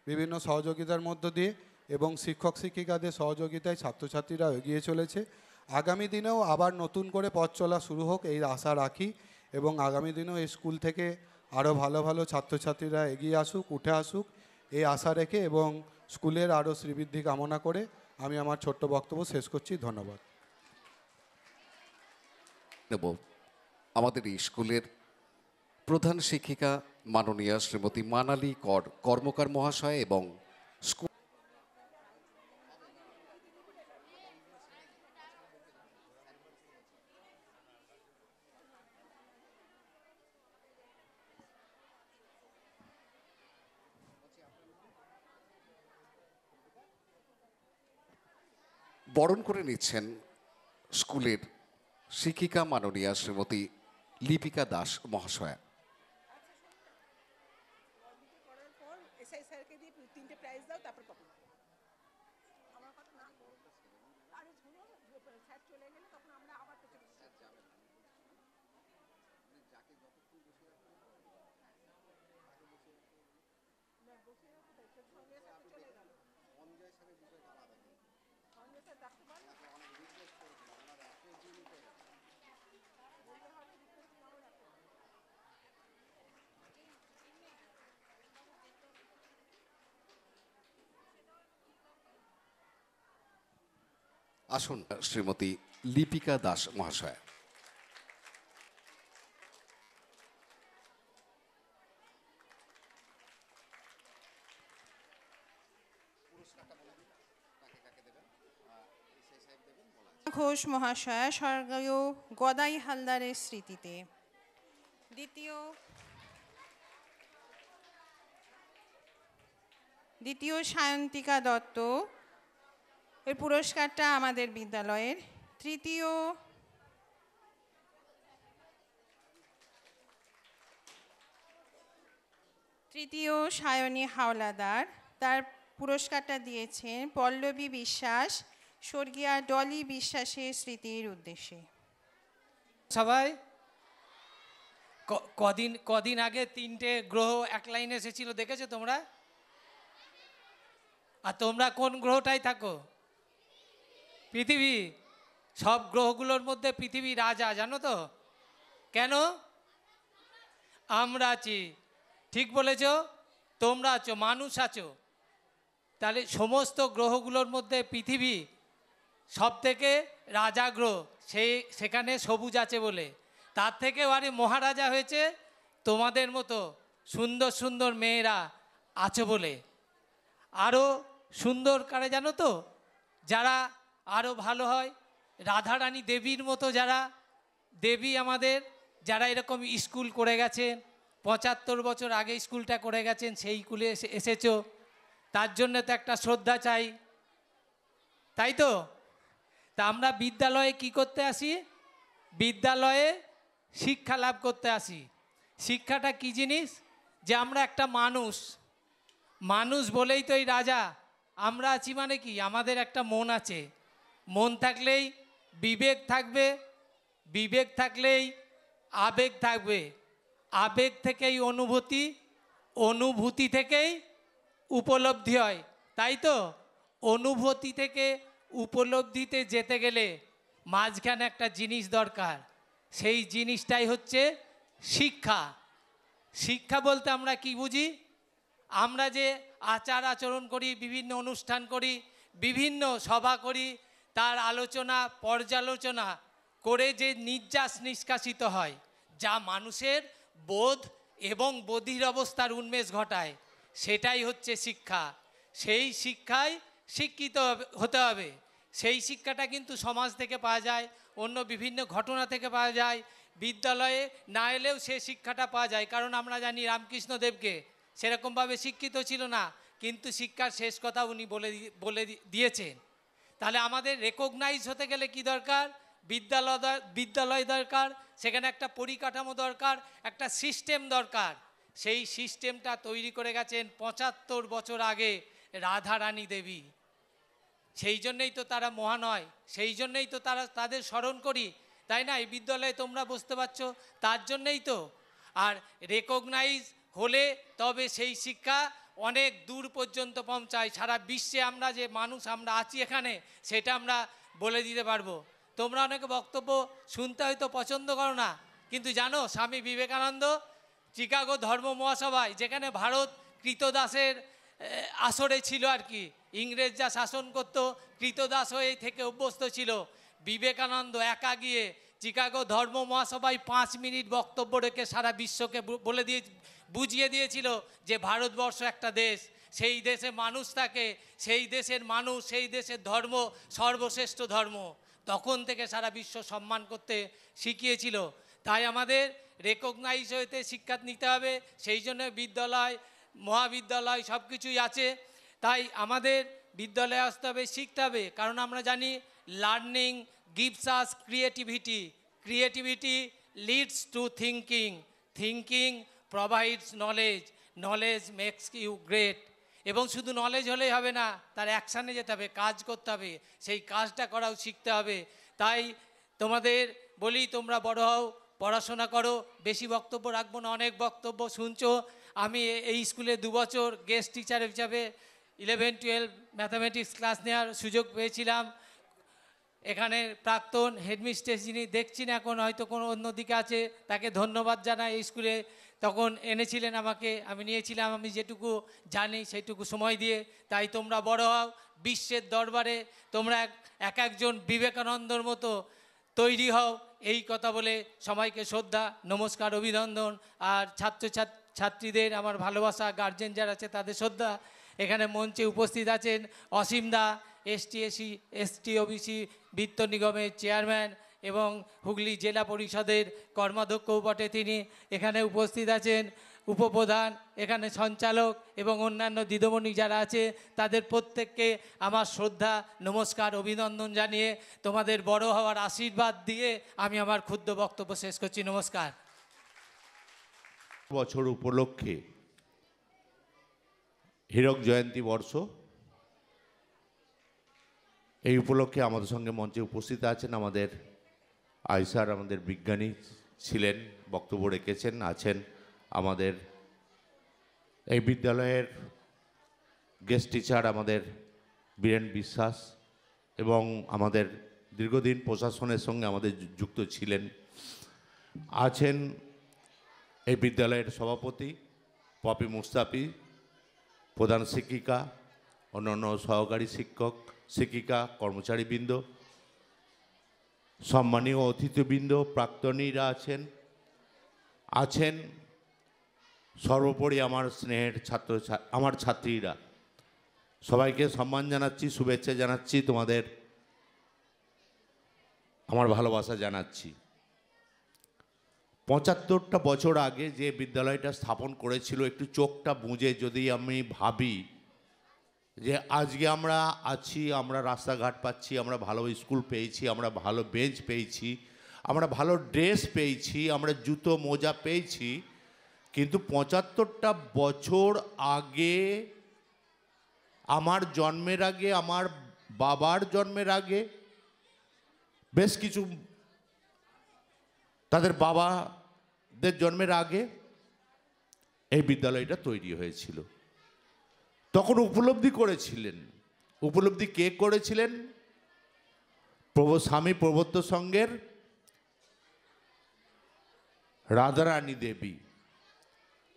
বিভিন্ন সহযোগিতার মধ্য দিয়ে এবং শিক্ষক শিক্ষিকাদের সহযোগিতায় ছাত্রছাত্রীরা এগিয়ে চলেছে। আগামী দিনেও আবার নতুন করে পথ চলা শুরু হোক এই আশা রাখি এবং আগামী দিনেও এই স্কুল থেকে আরও ভালো ভালো ছাত্রছাত্রীরা এগিয়ে আসুক, উঠে আসুক, এই আশা রেখে এবং স্কুলের আরও শ্রীবৃদ্ধি কামনা করে আমি আমার ছোট্ট বক্তব্য শেষ করছি। ধন্যবাদ। নেব আমাদের এই স্কুলের প্রধান শিক্ষিকা মাননীয়া শ্রীমতী মানালি কর্মকার মহাশয় এবং স্কুল বরণ করে নিচ্ছেন স্কুলের শিক্ষিকা মাননীয়া শ্রীমতী লিপিকা দাস মহাশয়া। আসুন শ্রীমতী লিপিকা দাস মহাশয়া। ঘোষ মহাশয়া স্বর্গীয় গদাই হালদারের স্মৃতিতে। দ্বিতীয় সায়ন্তিকা দত্ত এর পুরস্কারটা আমাদের বিদ্যালয়ের। তৃতীয় সায়নী হাওলাদার, তার পুরস্কারটা দিয়েছেন পল্লবী বিশ্বাস স্বর্গীয়া ডলি বিশ্বাসের স্মৃতির উদ্দেশ্যে। সবাই কদিন আগে 3টে গ্রহ এক লাইনে এসেছিল, দেখেছো তোমরা? আর তোমরা কোন গ্রহটাই থাকো? পৃথিবী। সব গ্রহগুলোর মধ্যে পৃথিবী রাজা, জানো তো কেন? আমরা আছি, ঠিক বলেছ, তোমরা আছো, মানুষ আছো, তাহলে সমস্ত গ্রহগুলোর মধ্যে পৃথিবী সব থেকে রাজা গ্রহ, সেখানে সবুজ আছে বলে। তার থেকেও আরে মহারাজা হয়েছে তোমাদের মতো সুন্দর সুন্দর মেয়েরা আছো বলে। আরও সুন্দর করে জানো তো, যারা আরও ভালো হয়, রাধারানী দেবীর মতো যারা দেবী আমাদের, যারা এরকম স্কুল করে গেছেন, 75 বছর আগে স্কুলটা করে গেছেন, সেই স্কুলে এসেছো, তার জন্য তো একটা শ্রদ্ধা চাই, তাই তো? তা আমরা বিদ্যালয়ে কি করতে আসি? বিদ্যালয়ে শিক্ষা লাভ করতে আসি। শিক্ষাটা কি জিনিস? যে আমরা একটা মানুষ, মানুষ বলেই তো এই রাজা। আমরা আছি মানে কি? আমাদের একটা মন আছে, মন থাকলেই বিবেক থাকবে, বিবেক থাকলেই আবেগ থাকবে, আবেগ থেকেই অনুভূতি, অনুভূতি থেকেই উপলব্ধি হয়, তাই তো? অনুভূতি থেকে উপলব্ধিতে যেতে গেলে মাঝখানে একটা জিনিস দরকার, সেই জিনিসটাই হচ্ছে শিক্ষা। শিক্ষা বলতে আমরা কি বুঝি? আমরা যে আচার আচরণ করি, বিভিন্ন অনুষ্ঠান করি, বিভিন্ন সভা করি, তার আলোচনা পর্যালোচনা করে যে নির্যাস নিষ্কাশিত হয়, যা মানুষের বোধ এবং বধির অবস্থার উন্মেষ ঘটায়, সেটাই হচ্ছে শিক্ষা। সেই শিক্ষায় শিক্ষিত হতে হবে। সেই শিক্ষাটা কিন্তু সমাজ থেকে পাওয়া যায়, অন্য বিভিন্ন ঘটনা থেকে পাওয়া যায়, বিদ্যালয়ে না এলেও সে শিক্ষাটা পাওয়া যায়। কারণ আমরা জানি রামকৃষ্ণদেবকে সেরকমভাবে শিক্ষিত ছিল না, কিন্তু শিক্ষার শেষ কথা উনি বলে দিয়েছেন। তাহলে আমাদের রেকগনাইজ হতে গেলে কি দরকার? বিদ্যালয় দরকার, সেখানে একটা পরিকাঠামো দরকার, একটা সিস্টেম দরকার। সেই সিস্টেমটা তৈরি করে গেছেন 75 বছর আগে রাধারানী দেবী। সেই জন্যই তো তারা মহানয়, সেই জন্যই তো তাদের স্মরণ করি, তাই না? এই বিদ্যালয়ে তোমরা বুঝতে পারছো, তার জন্যই তো। আর রেকগনাইজ হলে তবে সেই শিক্ষা অনেক দূর পর্যন্ত পৌঁছায়। সারা বিশ্বে আমরা যে মানুষ আমরা আছি এখানে, সেটা আমরা বলে দিতে পারবো। তোমরা অনেকে বক্তব্য শুনতে হয়তো পছন্দ করো না, কিন্তু জানো স্বামী বিবেকানন্দ চিকাগো ধর্ম মহাসভায়, যেখানে ভারত কৃতদাসের আসরে ছিল আর কি, ইংরেজ যা শাসন করতো কৃতদাস হয়ে থেকে অভ্যস্ত ছিল, বিবেকানন্দ একা গিয়ে চিকাগো ধর্ম মহাসভায় 5 মিনিট বক্তব্য রেখে সারা বিশ্বকে বুঝিয়ে দিয়েছিল যে ভারতবর্ষ একটা দেশ, সেই দেশে মানুষ থাকে, সেই দেশের মানুষ, সেই দেশের ধর্ম সর্বশ্রেষ্ঠ ধর্ম। তখন থেকে সারা বিশ্ব সম্মান করতে শিখিয়েছিল। তাই আমাদের রেকগনাইজ হতে শিক্ষা নিতে হবে। সেই জন্য বিদ্যালয়, মহাবিদ্যালয় সব কিছুই আছে। তাই আমাদের বিদ্যালয়ে আসতে হবে, শিখতে হবে। কারণ আমরা জানি learning gives us creativity, creativity leads to thinking, thinking provides knowledge, knowledge makes you great. এবং শুধু নলেজ হলেই হবে না, তার অ্যাকশানে যেতে হবে, কাজ করতে হবে, সেই কাজটা করাও শিখতে হবে। তাই তোমাদের বলি, তোমরা বড় হও, পড়াশোনা করো। বেশি বক্তব্য রাখবো না, অনেক বক্তব্য শুনছো। আমি এই স্কুলে 2 বছর গেস্ট টিচার হিসাবে 11-12 ম্যাথামেটিক্স ক্লাস নেওয়ার সুযোগ পেয়েছিলাম। এখানে প্রাক্তন হেডমিস্ট্রেস, যিনি দেখছি না এখন, হয়তো কোনো অন্যদিকে আছে, তাকে ধন্যবাদ জানাই। এই স্কুলে তখন এনেছিলেন আমাকে, আমি নিয়েছিলাম, আমি যেটুকু জানি সেইটুকু সময় দিয়ে। তাই তোমরা বড় হও, বিশ্বের দরবারে তোমরা একজন বিবেকানন্দর মতো তৈরি হও। এই কথা বলে সবাইকে শ্রদ্ধা, নমস্কার, অভিনন্দন। আর ছাত্রীদের আমার ভালোবাসা, গার্জেন যারা আছে তাদের শ্রদ্ধা। এখানে মঞ্চে উপস্থিত আছেন অসীম দা, এসটি ওবিসি বিত্ত নিগমের চেয়ারম্যান এবং হুগলি জেলা পরিষদের কর্মাধ্যক্ষও বটে তিনি। এখানে উপস্থিত আছেন উপপ্রধান, এখানে সঞ্চালক এবং অন্যান্য দিদিমণি যারা আছে, তাদের প্রত্যেককে আমার শ্রদ্ধা, নমস্কার, অভিনন্দন জানিয়ে তোমাদের বড় হওয়ার আশীর্বাদ দিয়ে আমি আমার ক্ষুদ্র বক্তব্য শেষ করছি। নমস্কার। বছর উপলক্ষে হীরক জয়ন্তী বর্ষ, এই উপলক্ষে আমাদের সঙ্গে মঞ্চে উপস্থিত আছেন আমাদের আইসার, আমাদের বিজ্ঞানী ছিলেন, বক্তব্য রেখেছেন, আছেন আমাদের এই বিদ্যালয়ের গেস্ট টিচার আমাদের বীরেন বিশ্বাস, এবং আমাদের দীর্ঘদিন প্রশাসনের সঙ্গে আমাদের যুক্ত ছিলেন। আছেন এই বিদ্যালয়ের সভাপতি পপি মুস্তাফি, প্রধান শিক্ষিকা, অন্যান্য সহকারী শিক্ষক শিক্ষিকা, কর্মচারীবৃন্দ, সম্মানীয় অতিথিবৃন্দ, প্রাক্তনীরা আছেন সর্বোপরি আমার স্নেহের আমার ছাত্রীরা। সবাইকে সম্মান জানাচ্ছি, শুভেচ্ছা জানাচ্ছি, তোমাদের আমার ভালোবাসা জানাচ্ছি। 75টা বছর আগে যে বিদ্যালয়টা স্থাপন করেছিল, একটু চোখটা বুঝে যদি আমি ভাবি যে আজকে আমরা আছি, আমরা রাস্তাঘাট পাচ্ছি, আমরা ভালো স্কুল পেয়েছি, আমরা ভালো বেঞ্চ পেয়েছি, আমরা ভালো ড্রেস পেয়েছি, আমরা জুতো মোজা পেয়েছি, কিন্তু 75টা বছর আগে, আমার জন্মের আগে, আমার বাবার জন্মের আগে, বেশ কিছু তাদের বাবাদের জন্মের আগে এই বিদ্যালয়টা তৈরি হয়েছিল। তখন উপলব্ধি কে করেছিলেন? স্বামী প্রবর্ত সংঘের রাধারানী দেবী।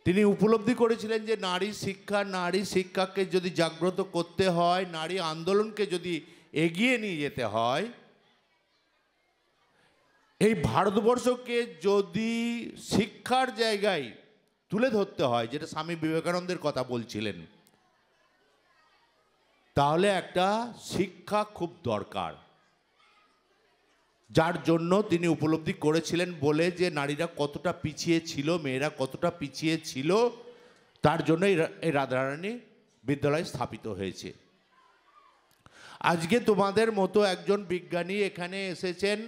তিনি উপলব্ধি করেছিলেন যে নারী শিক্ষাকে যদি জাগ্রত করতে হয়, নারী আন্দোলনকে যদি এগিয়ে নিয়ে যেতে হয়, এই ভারতবর্ষকে যদি শিক্ষার জায়গায় তুলে ধরতে হয়, যেটা স্বামী বিবেকানন্দের কথা বলছিলেন, তাহলে একটা শিক্ষা খুব দরকার। যার জন্য তিনি উপলব্ধি করেছিলেন বলে যে নারীরা কতটা পিছিয়ে ছিল, মেয়েরা কতটা পিছিয়ে ছিল, তার জন্য এই রাধারানী বিদ্যালয় স্থাপিত হয়েছে। আজকে তোমাদের মতো একজন বিজ্ঞানী এখানে এসেছেন,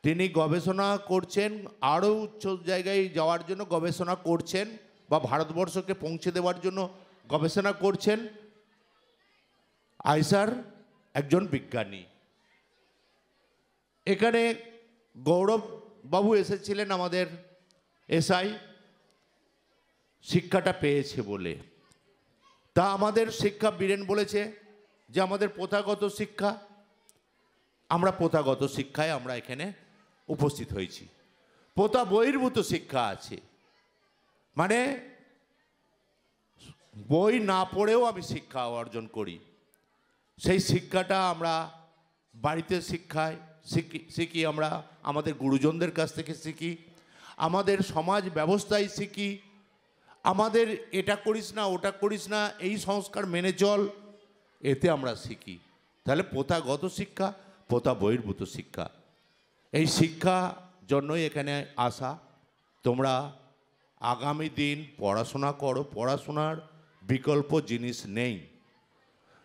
তিনি গবেষণা করছেন, আরও উচ্চ জায়গায় যাওয়ার জন্য গবেষণা করছেন, বা ভারতবর্ষকে পৌঁছে দেওয়ার জন্য গবেষণা করছেন। আইসার একজন বিজ্ঞানী। এখানে গৌরব বাবু এসেছিলেন আমাদের এসআই, শিক্ষাটা পেয়েছে বলে। তা আমাদের শিক্ষা, বীরেন বলেছে যে আমাদের প্রথাগত শিক্ষা, আমরা প্রথাগত শিক্ষায় আমরা এখানে উপস্থিত হয়েছি। প্রথা বহির্ভূত শিক্ষা আছে, মানে বই না পড়েও আমি শিক্ষা অর্জন করি। সেই শিক্ষাটা আমরা বাড়িতে শিখি, আমরা আমাদের গুরুজনদের কাছ থেকে শিখি, আমাদের সমাজ ব্যবস্থায় শিখি, আমাদের এটা করিস না ওটা করিস না, এই সংস্কার মেনে চল, এতে আমরা শিখি। তাহলে প্রথাগত শিক্ষা, প্রথা বহির্ভূত শিক্ষা, এই শিক্ষা জন্যই এখানে আসা। তোমরা আগামী দিন পড়াশোনা করো, পড়াশোনার বিকল্প জিনিস নেই।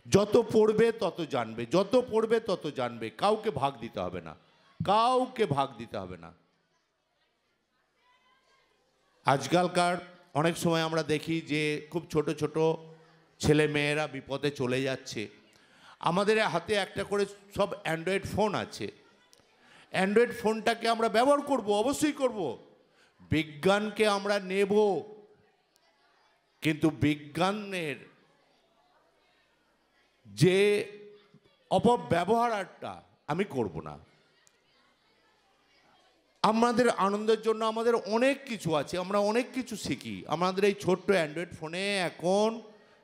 যত পড়বে তত জানবে, যত পড়বে তত জানবে, কাউকে ভাগ দিতে হবে না, কাউকে ভাগ দিতে হবে না। আজকালকার অনেক সময় আমরা দেখি যে খুব ছোট ছোট ছেলে মেয়েরা বিপদে চলে যাচ্ছে। আমাদের হাতে একটা করে সব অ্যান্ড্রয়েড ফোন আছে, অ্যান্ড্রয়েড ফোনটাকে আমরা ব্যবহার করব, অবশ্যই করব, বিজ্ঞানকে আমরা নেব, কিন্তু বিজ্ঞানের যে অপব্যবহারটা আমি করব না। আমাদের আনন্দের জন্য আমাদের অনেক কিছু আছে, আমরা অনেক কিছু শিখি। আমাদের এই ছোট্ট অ্যান্ড্রয়েড ফোনে এখন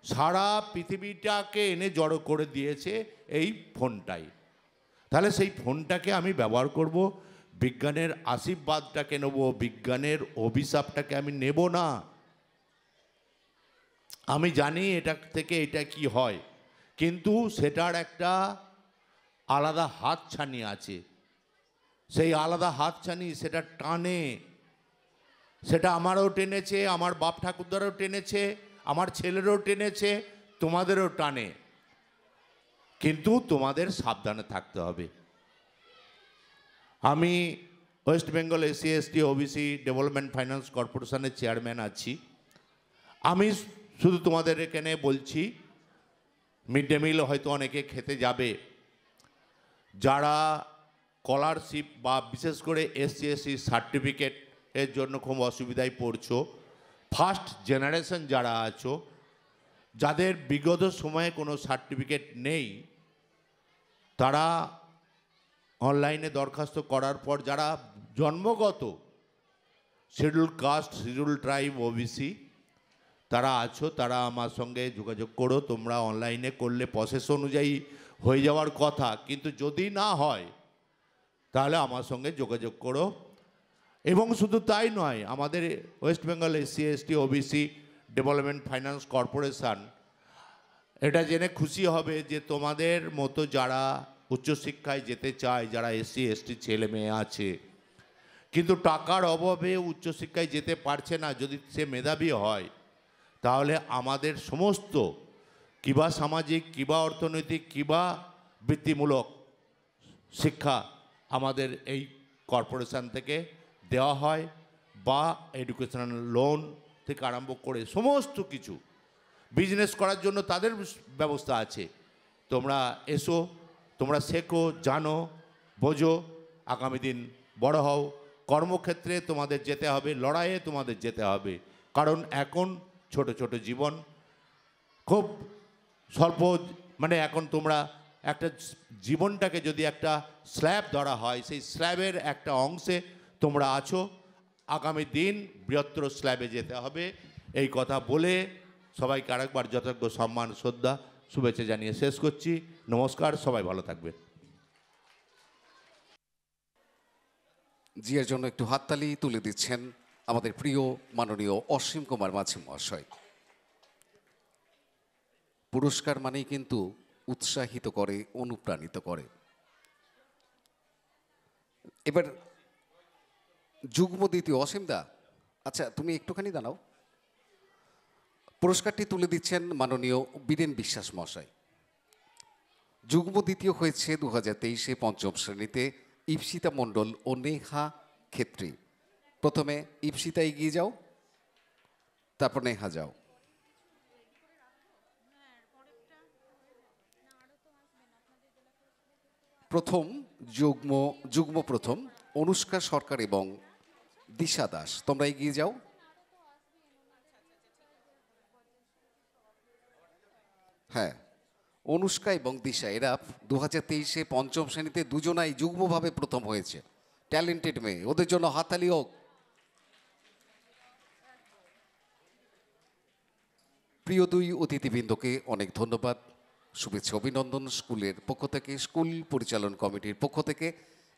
সারা পৃথিবীটাকে এনে জড়ো করে দিয়েছে এই ফোনটাই। তাহলে সেই ফোনটাকে আমি ব্যবহার করব, বিজ্ঞানের আশীর্বাদটাকে নেব, বিজ্ঞানের অভিশাপটাকে আমি নেব না। আমি জানি এটা থেকে এটা কি হয়, কিন্তু সেটার একটা আলাদা হাতছানি আছে। সেই আলাদা হাতছানি সেটা টানে, সেটা আমারও টেনেছে, আমার বাপ ঠাকুরদারও টেনেছে, আমার ছেলেরও টেনেছে, তোমাদেরও টানে, কিন্তু তোমাদের সাবধানে থাকতে হবে। আমি West Bengal SC ST OBC development finance কর্পোরেশনের চেয়ারম্যান আছি। আমি শুধু তোমাদের এখানে বলছি, মিড ডে মিল হয়তো অনেকে খেতে যাবে, যারা স্কলারশিপ বা বিশেষ করে এসসি এসসি সার্টিফিকেটের জন্য খুব অসুবিধায় পড়ছো, ফার্স্ট জেনারেশন যারা আছো, যাদের বিগত সময়ে কোনো সার্টিফিকেট নেই, তারা অনলাইনে দরখাস্ত করার পর যারা জন্মগত schedule caste, schedule tribe, OBC তারা আছো, তারা আমার সঙ্গে যোগাযোগ করো। তোমরা অনলাইনে করলে প্রসেস অনুযায়ী হয়ে যাওয়ার কথা, কিন্তু যদি না হয় তাহলে আমার সঙ্গে যোগাযোগ করো। এবং শুধু তাই নয়, আমাদের West Bengal SC ST OBC development finance corporation এটা জেনে খুশি হবে যে তোমাদের মতো যারা উচ্চশিক্ষায় যেতে চায়, যারা এসসি এসটি ছেলে মেয়ে আছে, কিন্তু টাকার অভাবে উচ্চশিক্ষায় যেতে পারছে না, যদি সে মেধাবী হয় তাহলে আমাদের সমস্ত কিবা সামাজিক, কিবা অর্থনৈতিক, কিবা বৃত্তিমূলক শিক্ষা আমাদের এই কর্পোরেশন থেকে দেওয়া হয়, বা এডুকেশনাল লোন থেকে আরম্ভ করে সমস্ত কিছু বিজনেস করার জন্য তাদের ব্যবস্থা আছে। তোমরা এসো, তোমরা শেখো, জানো, বোঝো, আগামী দিন বড় হও। কর্মক্ষেত্রে তোমাদের যেতে হবে, লড়াইয়ে তোমাদের যেতে হবে, কারণ এখন ছোট ছোট জীবন, খুব স্বল্প, মানে এখন তোমরা একটা জীবনটাকে যদি একটা স্ল্যাব ধরা হয়, সেই স্ল্যাবের একটা অংশে তোমরা আছো। আগামী দিন বৃহত্তর স্ল্যাবে যেতে হবে, এই কথা বলে সবাইকে আরেকবার যথাযোগ্য সম্মান, শ্রদ্ধা, শুভেচ্ছা জানিয়ে শেষ করছি। নমস্কার, সবাই ভালো থাকবে। জিয়ার জন্য একটু হাততালি তুলে দিচ্ছেন আমাদের প্রিয় মাননীয় অসীম কুমার মাঝি মহাশয়। পুরস্কার মানেই কিন্তু উৎসাহিত করে, অনুপ্রাণিত করে। এবার যুগ্ম দ্বিতীয় অসীম দা, আচ্ছা তুমি একটুখানি দাঁড়াও। পুরস্কারটি তুলে দিচ্ছেন মাননীয় বীরেন বিশ্বাস মহাশয়। যুগ্ম দ্বিতীয় হয়েছে 2023-এ পঞ্চম শ্রেণীতে ইপসিতা মণ্ডল ও নেহা ক্ষেত্রী। প্রথমে ইপসিতা এগিয়ে যাও, তারপর নেহা যাও। প্রথম যুগ্ম প্রথম অনুষ্কা সরকার এবং দিশা দাস, তোমরা এগিয়ে যাও। হ্যাঁ, অনুষ্কা এবং দিশা এরা 2023-এ পঞ্চম শ্রেণীতে দুজনাই যুগ্মভাবে প্রথম হয়েছে। ট্যালেন্টেড মেয়ে, ওদের জন্য হাততালি হোক। প্রিয় দুই অতিথিবৃন্দকে অনেক ধন্যবাদ, শুভেচ্ছা, অভিনন্দন স্কুলের পক্ষ থেকে, স্কুল পরিচালন কমিটির পক্ষ থেকে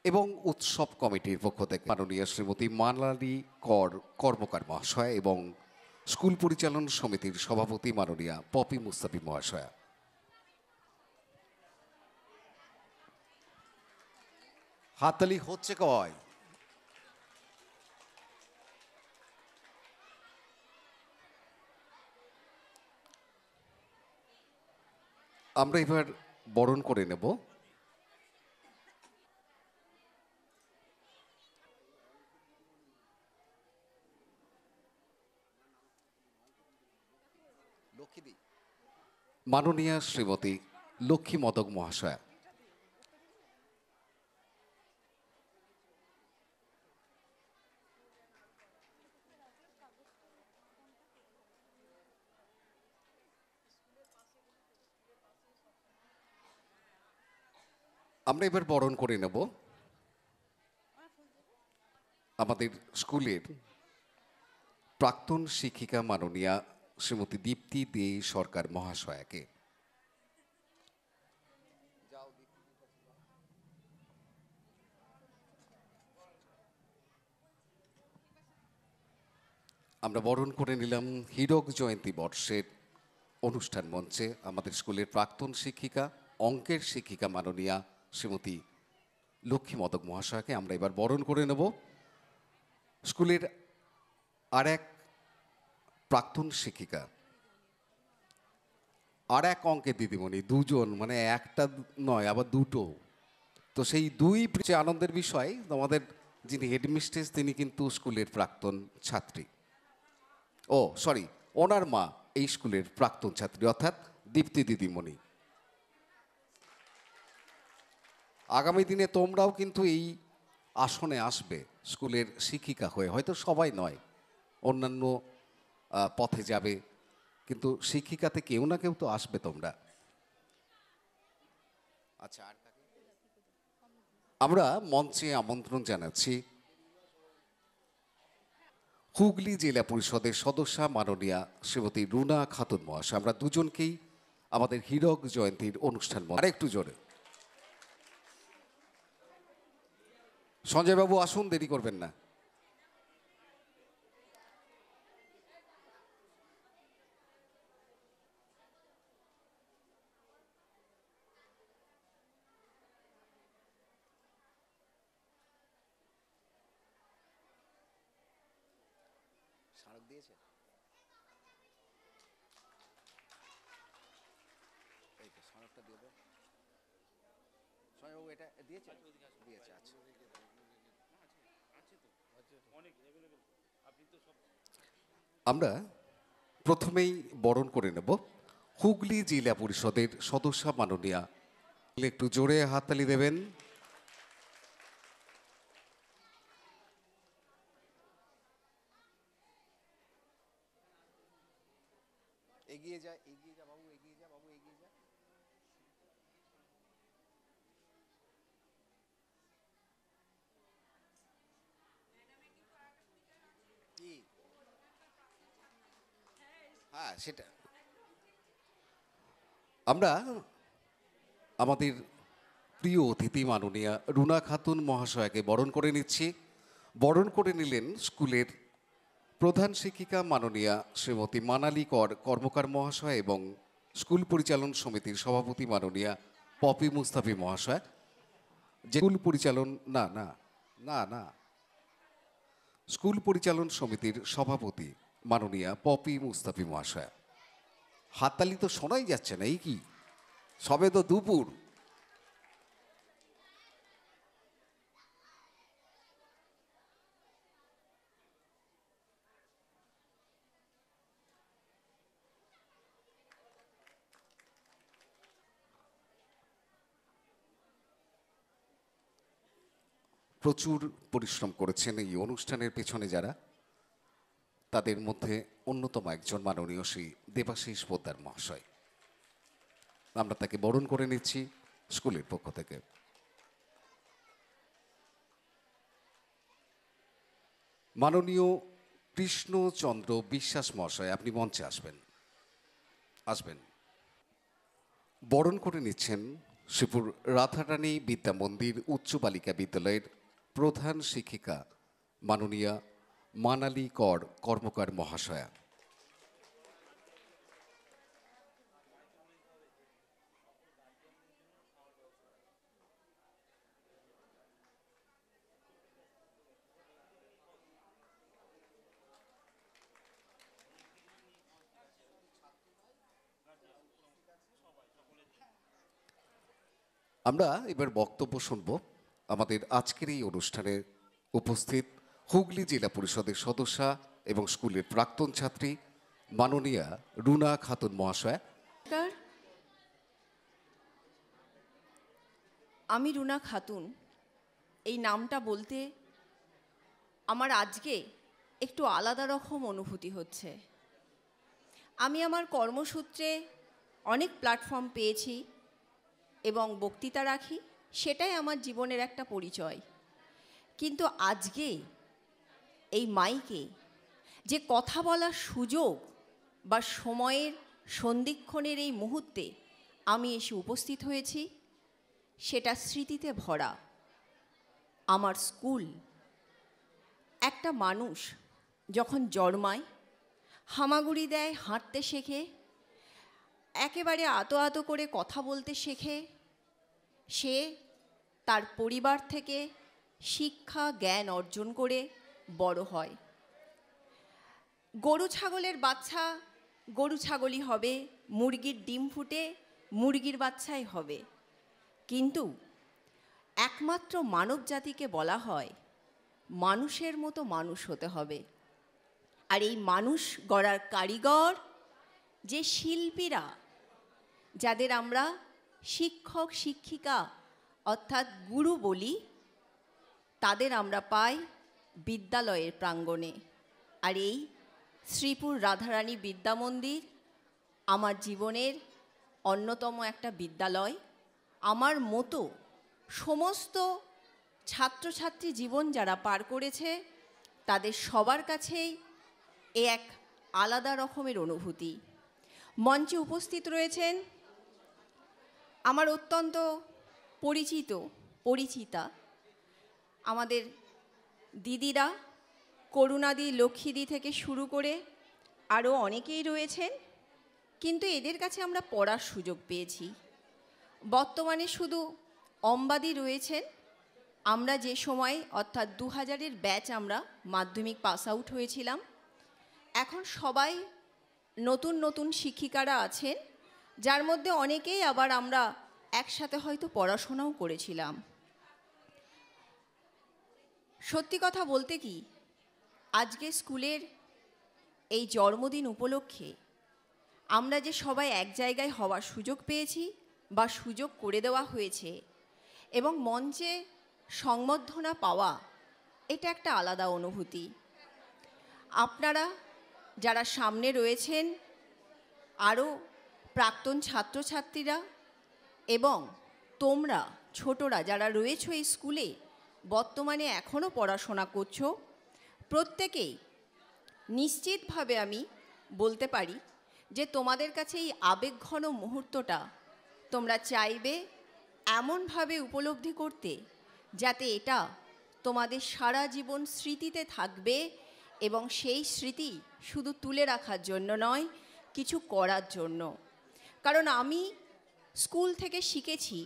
এবং উৎসব কমিটির পক্ষ থেকে। মাননীয় শ্রীমতী মালালী কর্মকার মহাশয় এবং স্কুল পরিচালন সমিতির সভাপতি মাননীয়া পপি মুস্তাফি মহাশয়া। হাততালি হচ্ছে কয়? আমরা এবার বরণ করে নেব মাননীয়া শ্রীমতী লক্ষ্মী মদক মহাশয়া। আমরা এবার বরণ করে নেব আমাদের স্কুলের প্রাক্তন শিক্ষিকা মাননীয়া শ্রীমতী দীপ্তি দে সরকার মহাশয়াকে। আমরা বরণ করে নিলাম হীরক জয়ন্তী বর্ষের অনুষ্ঠান মঞ্চে আমাদের স্কুলের প্রাক্তন শিক্ষিকা, অঙ্কের শিক্ষিকা মাননীয়া শ্রীমতী লক্ষ্মী মদক মহাশয়কে। আমরা এবার বরণ করে নেব স্কুলের আর এক প্রাক্তন শিক্ষিকা, আর এক অঙ্কের দিদিমণি, দুজন, মানে একটা নয় আবার দুটো। তো সেই দুই আনন্দের বিষয়, আমাদের যিনি হেডমিস্ট্রেস তিনি কিন্তু স্কুলের প্রাক্তন ছাত্রী। ও সরি, ওনার মা এই স্কুলের প্রাক্তন ছাত্রী, অর্থাৎ দীপ্তি দিদিমণি। আগামী দিনে তোমরাও কিন্তু এই আসনে আসবে স্কুলের শিক্ষিকা হয়ে, হয়তো সবাই নয়, অন্যান্য পথে যাবে, কিন্তু শিক্ষিকাতে কেউ না কেউ তো আসবে তোমরা। আচ্ছা, আমরা মঞ্চে আমন্ত্রণ জানাচ্ছি হুগলি জেলা পরিষদের সদস্যা মাননীয়া শ্রীমতী রুনা খাতুন মহাশয়। আমরা দুজনকেই আমাদের হীরক জয়ন্তীর অনুষ্ঠান আরেকটু জোরে। সঞ্জয় বাবু আসুন, দেরি করবেন না। স্মারক দিয়েছে? এই তো স্মারকটা দিয়ে দাও। স্বয়ংবাবু এটা দিয়েছে? দিয়েছে, আচ্ছা। আমরা প্রথমেই বরণ করে নেব হুগলি জেলা পরিষদের সদস্য মাননীয়া। একটু জোরে হাততালি দেবেন। এগিয়ে যা, এগিয়ে যা বাবু, এগিয়ে যা বাবু, এগিয়ে যা। কি? হ্যাঁ, সেটা আমরা আমাদের প্রিয় অতিথি মাননীয়া রুনা খাতুন মহাশয়াকে বরণ করে নিচ্ছি। বরণ করে নিলেন স্কুলের প্রধান শিক্ষিকা মাননীয়া শ্রীমতী মানালি কর কর্মকার মহাশয় এবং স্কুল পরিচালন সমিতির সভাপতি মাননীয়া পপি মুস্তাফি মহাশয়। যে স্কুল পরিচালন না না না না স্কুল পরিচালন সমিতির সভাপতি মাননীয়া পপি মুস্তাফি মহাশয়। হাততালি তো শোনাই যাচ্ছে না, এই কি? সবে তো দুপুর। প্রচুর পরিশ্রম করেছেন এই অনুষ্ঠানের পেছনে যারা, তাদের মধ্যে অন্যতম একজন মাননীয় শ্রী দেবাশিস পোদ্দার মহাশয়। আমরা তাকে বরণ করে নিচ্ছি স্কুলের পক্ষ থেকে। মাননীয় কৃষ্ণচন্দ্র বিশ্বাস মহাশয়, আপনি মঞ্চে আসবেন। বরণ করে নিচ্ছেন শ্রীপুর রাধারানী বিদ্যা মন্দির উচ্চ বালিকা বিদ্যালয়ের প্রধান শিক্ষিকা মাননীয়া মানালি কর কর্মকার মহাশয়া। আমরা এবার বক্তব্য শুনব আমাদের আজকের এই অনুষ্ঠানে উপস্থিত হুগলি জেলা পরিষদের সদস্যা এবং স্কুলের প্রাক্তন ছাত্রী মাননীয়া রুনা খাতুন মহাশয়া। আমি রুনা খাতুন, এই নামটা বলতে আমার আজকে একটু আলাদা রকম অনুভূতি হচ্ছে। আমি আমার কর্মসূত্রে অনেক প্ল্যাটফর্ম পেয়েছি এবং বক্তৃতা রাখি, সেটাই আমার জীবনের একটা পরিচয়। কিন্তু আজকে এই মাইকে যে কথা বলার সুযোগ বা সময়ের সন্ধিক্ষণের এই মুহূর্তে আমি এসে উপস্থিত হয়েছি, সেটা স্মৃতিতে ভরা। আমার স্কুল, একটা মানুষ যখন জন্মায়, হামাগুড়ি দেয়, হাঁটতে শেখে, একেবারে আতো আতো করে কথা বলতে শেখে, সে তার পরিবার থেকে শিক্ষা জ্ঞান অর্জন করে বড় হয়। গরু ছাগলের বাচ্চা গরু ছাগলই হবে, মুরগির ডিম ফুটে মুরগির বাচ্চাই হবে। কিন্তু একমাত্র মানব জাতিকে বলা হয় মানুষের মতো মানুষ হতে হবে। আর এই মানুষ গড়ার কারিগর যে শিল্পীরা, যাদের আমরা শিক্ষক শিক্ষিকা অর্থাৎ গুরু বলি, তাদের আমরা পাই বিদ্যালয়ের প্রাঙ্গণে। আর এই শ্রীপুর রাধারানী বিদ্যা মন্দির আমার জীবনের অন্যতম একটা বিদ্যালয়। আমার মতো সমস্ত ছাত্রছাত্রী জীবন যারা পার করেছে, তাদের সবার কাছেই এ এক আলাদা রকমের অনুভূতি। মঞ্চে উপস্থিত রয়েছেন আমার অত্যন্ত পরিচিতা আমাদের দিদিরা, করুণাদি, লক্ষ্মীদি থেকে শুরু করে আরও অনেকেই রয়েছেন, কিন্তু এদের কাছে আমরা পড়ার সুযোগ পেয়েছি। বর্তমানে শুধু অম্বাদি রয়েছেন। আমরা যে সময় অর্থাৎ 2000-এর ব্যাচ আমরা মাধ্যমিক পাস আউট হয়েছিলাম, এখন সবাই নতুন নতুন শিক্ষিকারা আছেন, যার মধ্যে অনেকেই আবার আমরা একসাথে হয়তো পড়াশোনাও করেছিলাম। সত্যি কথা বলতে কি, আজকে স্কুলের এই জন্মদিন উপলক্ষে আমরা যে সবাই এক জায়গায় হওয়ার সুযোগ পেয়েছি বা সুযোগ করে দেওয়া হয়েছে এবং মঞ্চে সংবর্ধনা পাওয়া, এটা একটা আলাদা অনুভূতি। আপনারা যারা সামনে রয়েছেন, আরও প্রাক্তন ছাত্রছাত্রীরা এবং তোমরা ছোটরা যারা রয়েছো এই স্কুলে, বর্তমানে এখনও পড়াশোনা করছো, প্রত্যেকেই নিশ্চিতভাবে আমি বলতে পারি যে তোমাদের কাছে এই আবেগঘন মুহূর্তটা তোমরা চাইবে এমনভাবে উপলব্ধি করতে যাতে এটা তোমাদের সারা জীবন স্মৃতিতে থাকবে, এবং সেই স্মৃতি শুধু তুলে রাখার জন্য নয়, কিছু করার জন্য। কারণ আমি স্কুল থেকে শিখেছি,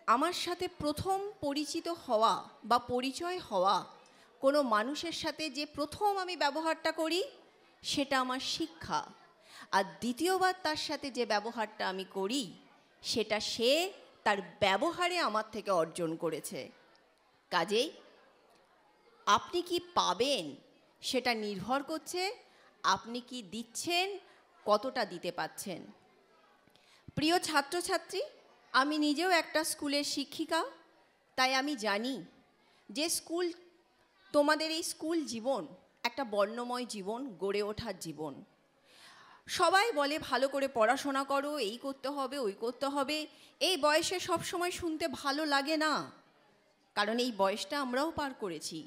আমার সাথে প্রথম পরিচিত হওয়া বা পরিচয় হওয়া কোনো মানুষের সাথে যে প্রথম আমি ব্যবহারটা করি সেটা আমার শিক্ষা, আর দ্বিতীয়বার তার সাথে যে ব্যবহারটা আমি করি সেটা সে তার ব্যবহারে আমার থেকে অর্জন করেছে। কাজেই আপনি কি পাবেন সেটা নির্ভর করছে আপনি কি দিচ্ছেন, কতটা দিতে পাচ্ছেন। প্রিয় ছাত্রছাত্রী, আমি নিজেও একটা স্কুলের শিক্ষিকা, তাই আমি জানি যে স্কুল, তোমাদের এই স্কুল জীবন একটা বর্ণময় জীবন, গড়ে ওঠার জীবন। সবাই বলে ভালো করে পড়াশোনা করো, এই করতে হবে, ওই করতে হবে। এই বয়সে সবসময় শুনতে ভালো লাগে না, কারণ এই বয়সটা আমরাও পার করেছি।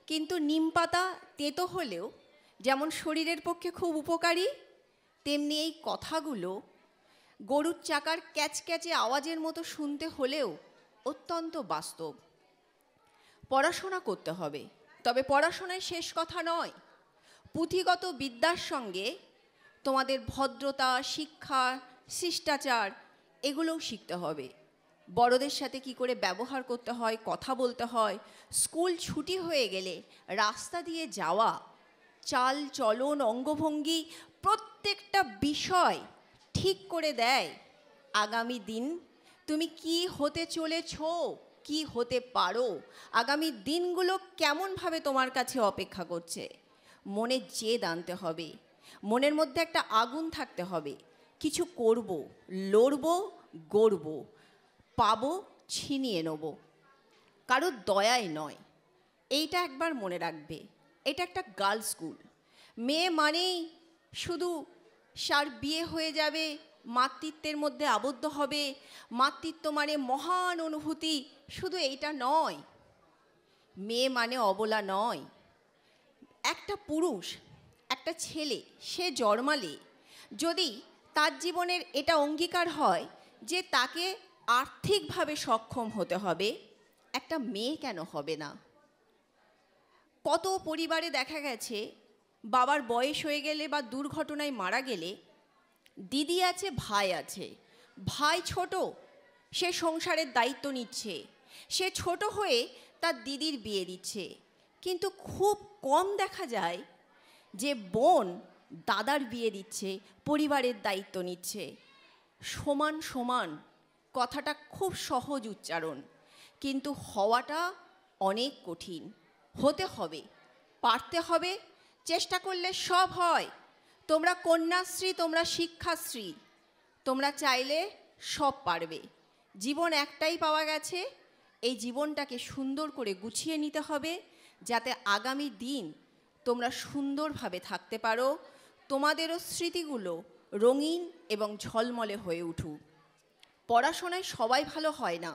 কিন্তু নিমপাতা তেতো হলেও যেমন শরীরের পক্ষে খুব উপকারী, তেমনি এই কথাগুলো গরুর চাকার ক্যাচক্যাচে আওয়াজের মতো শুনতে হলেও অত্যন্ত বাস্তব। পড়াশোনা করতে হবে, তবে পড়াশোনায় শেষ কথা নয়। পুঁথিগত বিদ্যার সঙ্গে তোমাদের ভদ্রতা, শিক্ষা, শিষ্টাচার এগুলোও শিখতে হবে। বড়দের সাথে কি করে ব্যবহার করতে হয়, কথা বলতে হয়। স্কুল ছুটি হয়ে গেলে রাস্তা দিয়ে যাওয়া, চাল চলন, অঙ্গভঙ্গি, প্রত্যেকটা বিষয় ঠিক করে দেয় আগামী দিন তুমি কি হতে চলেছ, কি হতে পারো, আগামী দিনগুলো কেমনভাবে তোমার কাছে অপেক্ষা করছে। মনে জেদ আনতে হবে, মনের মধ্যে একটা আগুন থাকতে হবে। কিছু করব, লড়ব, গড়ব, পাবো, ছিনিয়ে নেব, কারোর দয়ায় নয়। এইটা একবার মনে রাখবে। এটা একটা গার্লস স্কুল। মেয়ে মানেই শুধু সার বিয়ে হয়ে যাবে, মাতৃত্বের মধ্যে আবদ্ধ হবে, মাতৃত্ব মানে মহান অনুভূতি, শুধু এইটা নয়। মেয়ে মানে অবলা নয়। একটা পুরুষ, একটা ছেলে, সে জন্মালে যদি তার জীবনের এটা অঙ্গীকার হয় যে তাকে আর্থিকভাবে সক্ষম হতে হবে, একটা মেয়ে কেন হবে না? কত পরিবারে দেখা গেছে বাবার বয়স হয়ে গেলে বা দুর্ঘটনায় মারা গেলে দিদি আছে, ভাই আছে। ভাই ছোট, সে সংসারের দায়িত্ব নিচ্ছে, সে ছোট হয়ে তার দিদির বিয়ে দিচ্ছে। কিন্তু খুব কম দেখা যায় যে বোন দাদার বিয়ে দিচ্ছে, পরিবারের দায়িত্ব নিচ্ছে। সমান সমান কথাটা খুব সহজ উচ্চারণ, কিন্তু হওয়াটা অনেক কঠিন। হতে হবে, পারতে হবে, চেষ্টা করলে সব হয়। তোমরা কন্যাশ্রী, তোমরা শিক্ষাশ্রী, তোমরা চাইলে সব পারবে। জীবন একটাই পাওয়া গেছে, এই জীবনটাকে সুন্দর করে গুছিয়ে নিতে হবে যাতে আগামী দিন তোমরা সুন্দরভাবে থাকতে পারো, তোমাদেরও স্মৃতিগুলো রঙিন এবং ঝলমলে হয়ে উঠুক। পড়াশোনায় সবাই ভালো হয় না,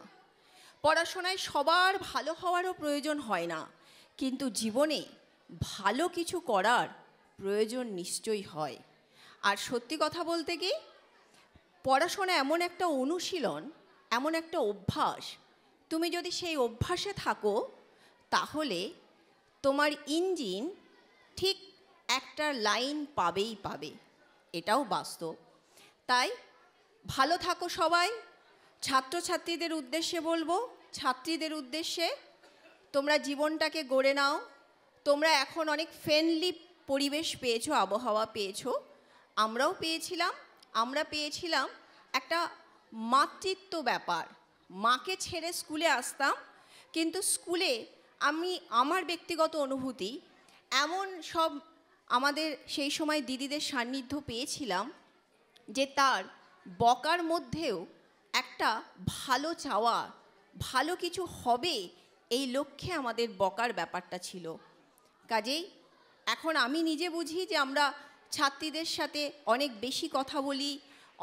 পড়াশোনায় সবার ভালো হওয়ারও প্রয়োজন হয় না, কিন্তু জীবনে ভালো কিছু করার প্রয়োজন নিশ্চয়ই হয়। আর সত্যি কথা বলতে কি, পড়াশোনা এমন একটা অনুশীলন, এমন একটা অভ্যাস, তুমি যদি সেই অভ্যাসে থাকো তাহলে তোমার ইঞ্জিন ঠিক একটা লাইন পাবেই পাবে, এটাও বাস্তব। তাই ভালো থাকো সবাই। ছাত্রছাত্রীদের উদ্দেশ্যে বলবো, ছাত্রীদের উদ্দেশ্যে, তোমরা জীবনটাকে গড়ে নাও। তোমরা এখন অনেক ফ্রেন্ডলি পরিবেশ পেয়েছো, আবহাওয়া পেয়েছো, আমরাও পেয়েছিলাম। আমরা পেয়েছিলাম একটা মাতৃত্ব ব্যাপার। মাকে ছেড়ে স্কুলে আসতাম, কিন্তু স্কুলে আমার ব্যক্তিগত অনুভূতি, এমন সব আমাদের সেই সময় দিদিদের সান্নিধ্য পেয়েছিলাম যে তার বকার মধ্যেও একটা ভালো চাওয়া, ভালো কিছু হবে এই লক্ষ্যে আমাদের বকার ব্যাপারটা ছিল। কাজেই এখন আমি নিজে বুঝি যে আমরা ছাত্রীদের সাথে অনেক বেশি কথা বলি,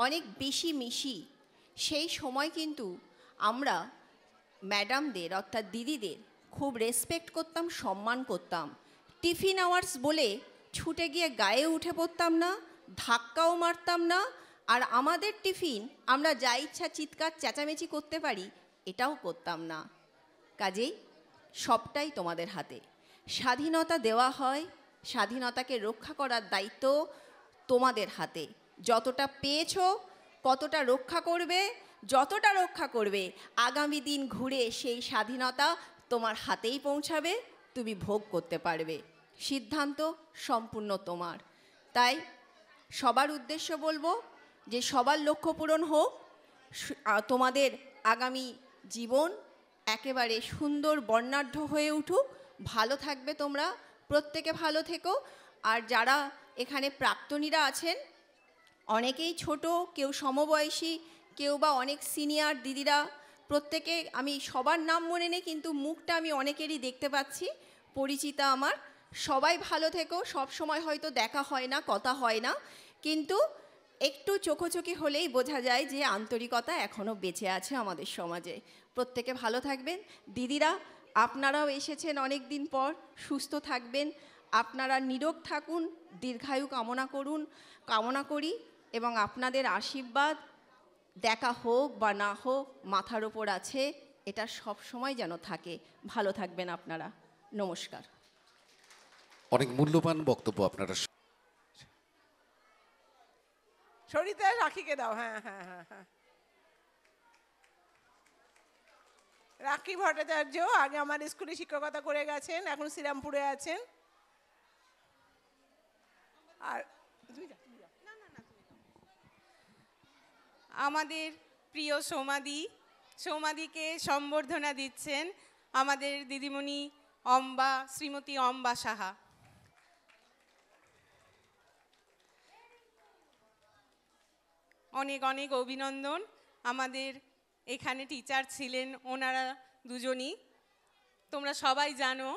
অনেক বেশি মিশি। সেই সময় কিন্তু আমরা ম্যাডামদের অর্থাৎ দিদিদের খুব রেসপেক্ট করতাম, সম্মান করতাম। টিফিন আওয়ার্স বলে ছুটে গিয়ে গায়ে উঠে পড়তাম না, ধাক্কাও মারতাম না। আর আমাদের টিফিন আমরা যা ইচ্ছা চিৎকার চেঁচামেচি করতে পারি এটাও করতাম না। কাজেই সবটাই তোমাদের হাতে। স্বাধীনতা দেওয়া হয়, স্বাধীনতাকে রক্ষা করার দায়িত্ব তোমাদের হাতে। যতটা পেয়েছো, কতটা রক্ষা করবে, যতটা রক্ষা করবে, আগামী দিন ঘুরে সেই স্বাধীনতা তোমার হাতেই পৌঁছাবে, তুমি ভোগ করতে পারবে। সিদ্ধান্ত সম্পূর্ণ তোমার। তাই সবার উদ্দেশ্য বলবো যে সবার লক্ষ্য পূরণ হোক, তোমাদের আগামী জীবন একেবারে সুন্দর বর্ণাঢ্য হয়ে উঠুক। ভালো থাকবে তোমরা, প্রত্যেকে ভালো থেকো। আর যারা এখানে প্রাক্তনীরা আছেন, অনেকেই ছোট, কেউ সমবয়সী, কেউ বা অনেক সিনিয়র দিদিরা, প্রত্যেকে, আমি সবার নাম মনে নেই কিন্তু মুখটা আমি অনেকেরই দেখতে পাচ্ছি, পরিচিতা আমার। সবাই ভালো থেকো। সব সময় হয়তো দেখা হয় না, কথা হয় না, কিন্তু একটু চোখোচোখি হলেই বোঝা যায় যে আন্তরিকতা এখনও বেঁচে আছে আমাদের সমাজে। প্রত্যেকে ভালো থাকবেন। দিদিরা, আপনারাও এসেছেন অনেক দিন পর, সুস্থ থাকবেন, আপনারা নিরোগ থাকুন, দীর্ঘায়ু কামনা করি এবং আপনাদের আশীর্বাদ দেখা হোক বা না হোক মাথার ওপর আছে, এটা সব সময় যেন থাকে। ভালো থাকবেন আপনারা। নমস্কার। অনেক মূল্যবান বক্তব্য আপনারা। সরিতা রাখিকে দাও। হ্যাঁ হ্যাঁ হ্যাঁ হ্যাঁ, রাখি ভট্টাচার্য আগে আমার স্কুলে শিক্ষকতা করে গেছেন, এখন শ্রীরামপুরে আছেন। আর আমাদের প্রিয় সৌমাদিকে সম্বর্ধনা দিচ্ছেন আমাদের দিদিমণি শ্রীমতী অম্বা সাহা। অনেক অনেক অভিনন্দন। আমাদের এখানে টিচার ছিলেন ওনারা দুজনই। তোমরা সবাই জানো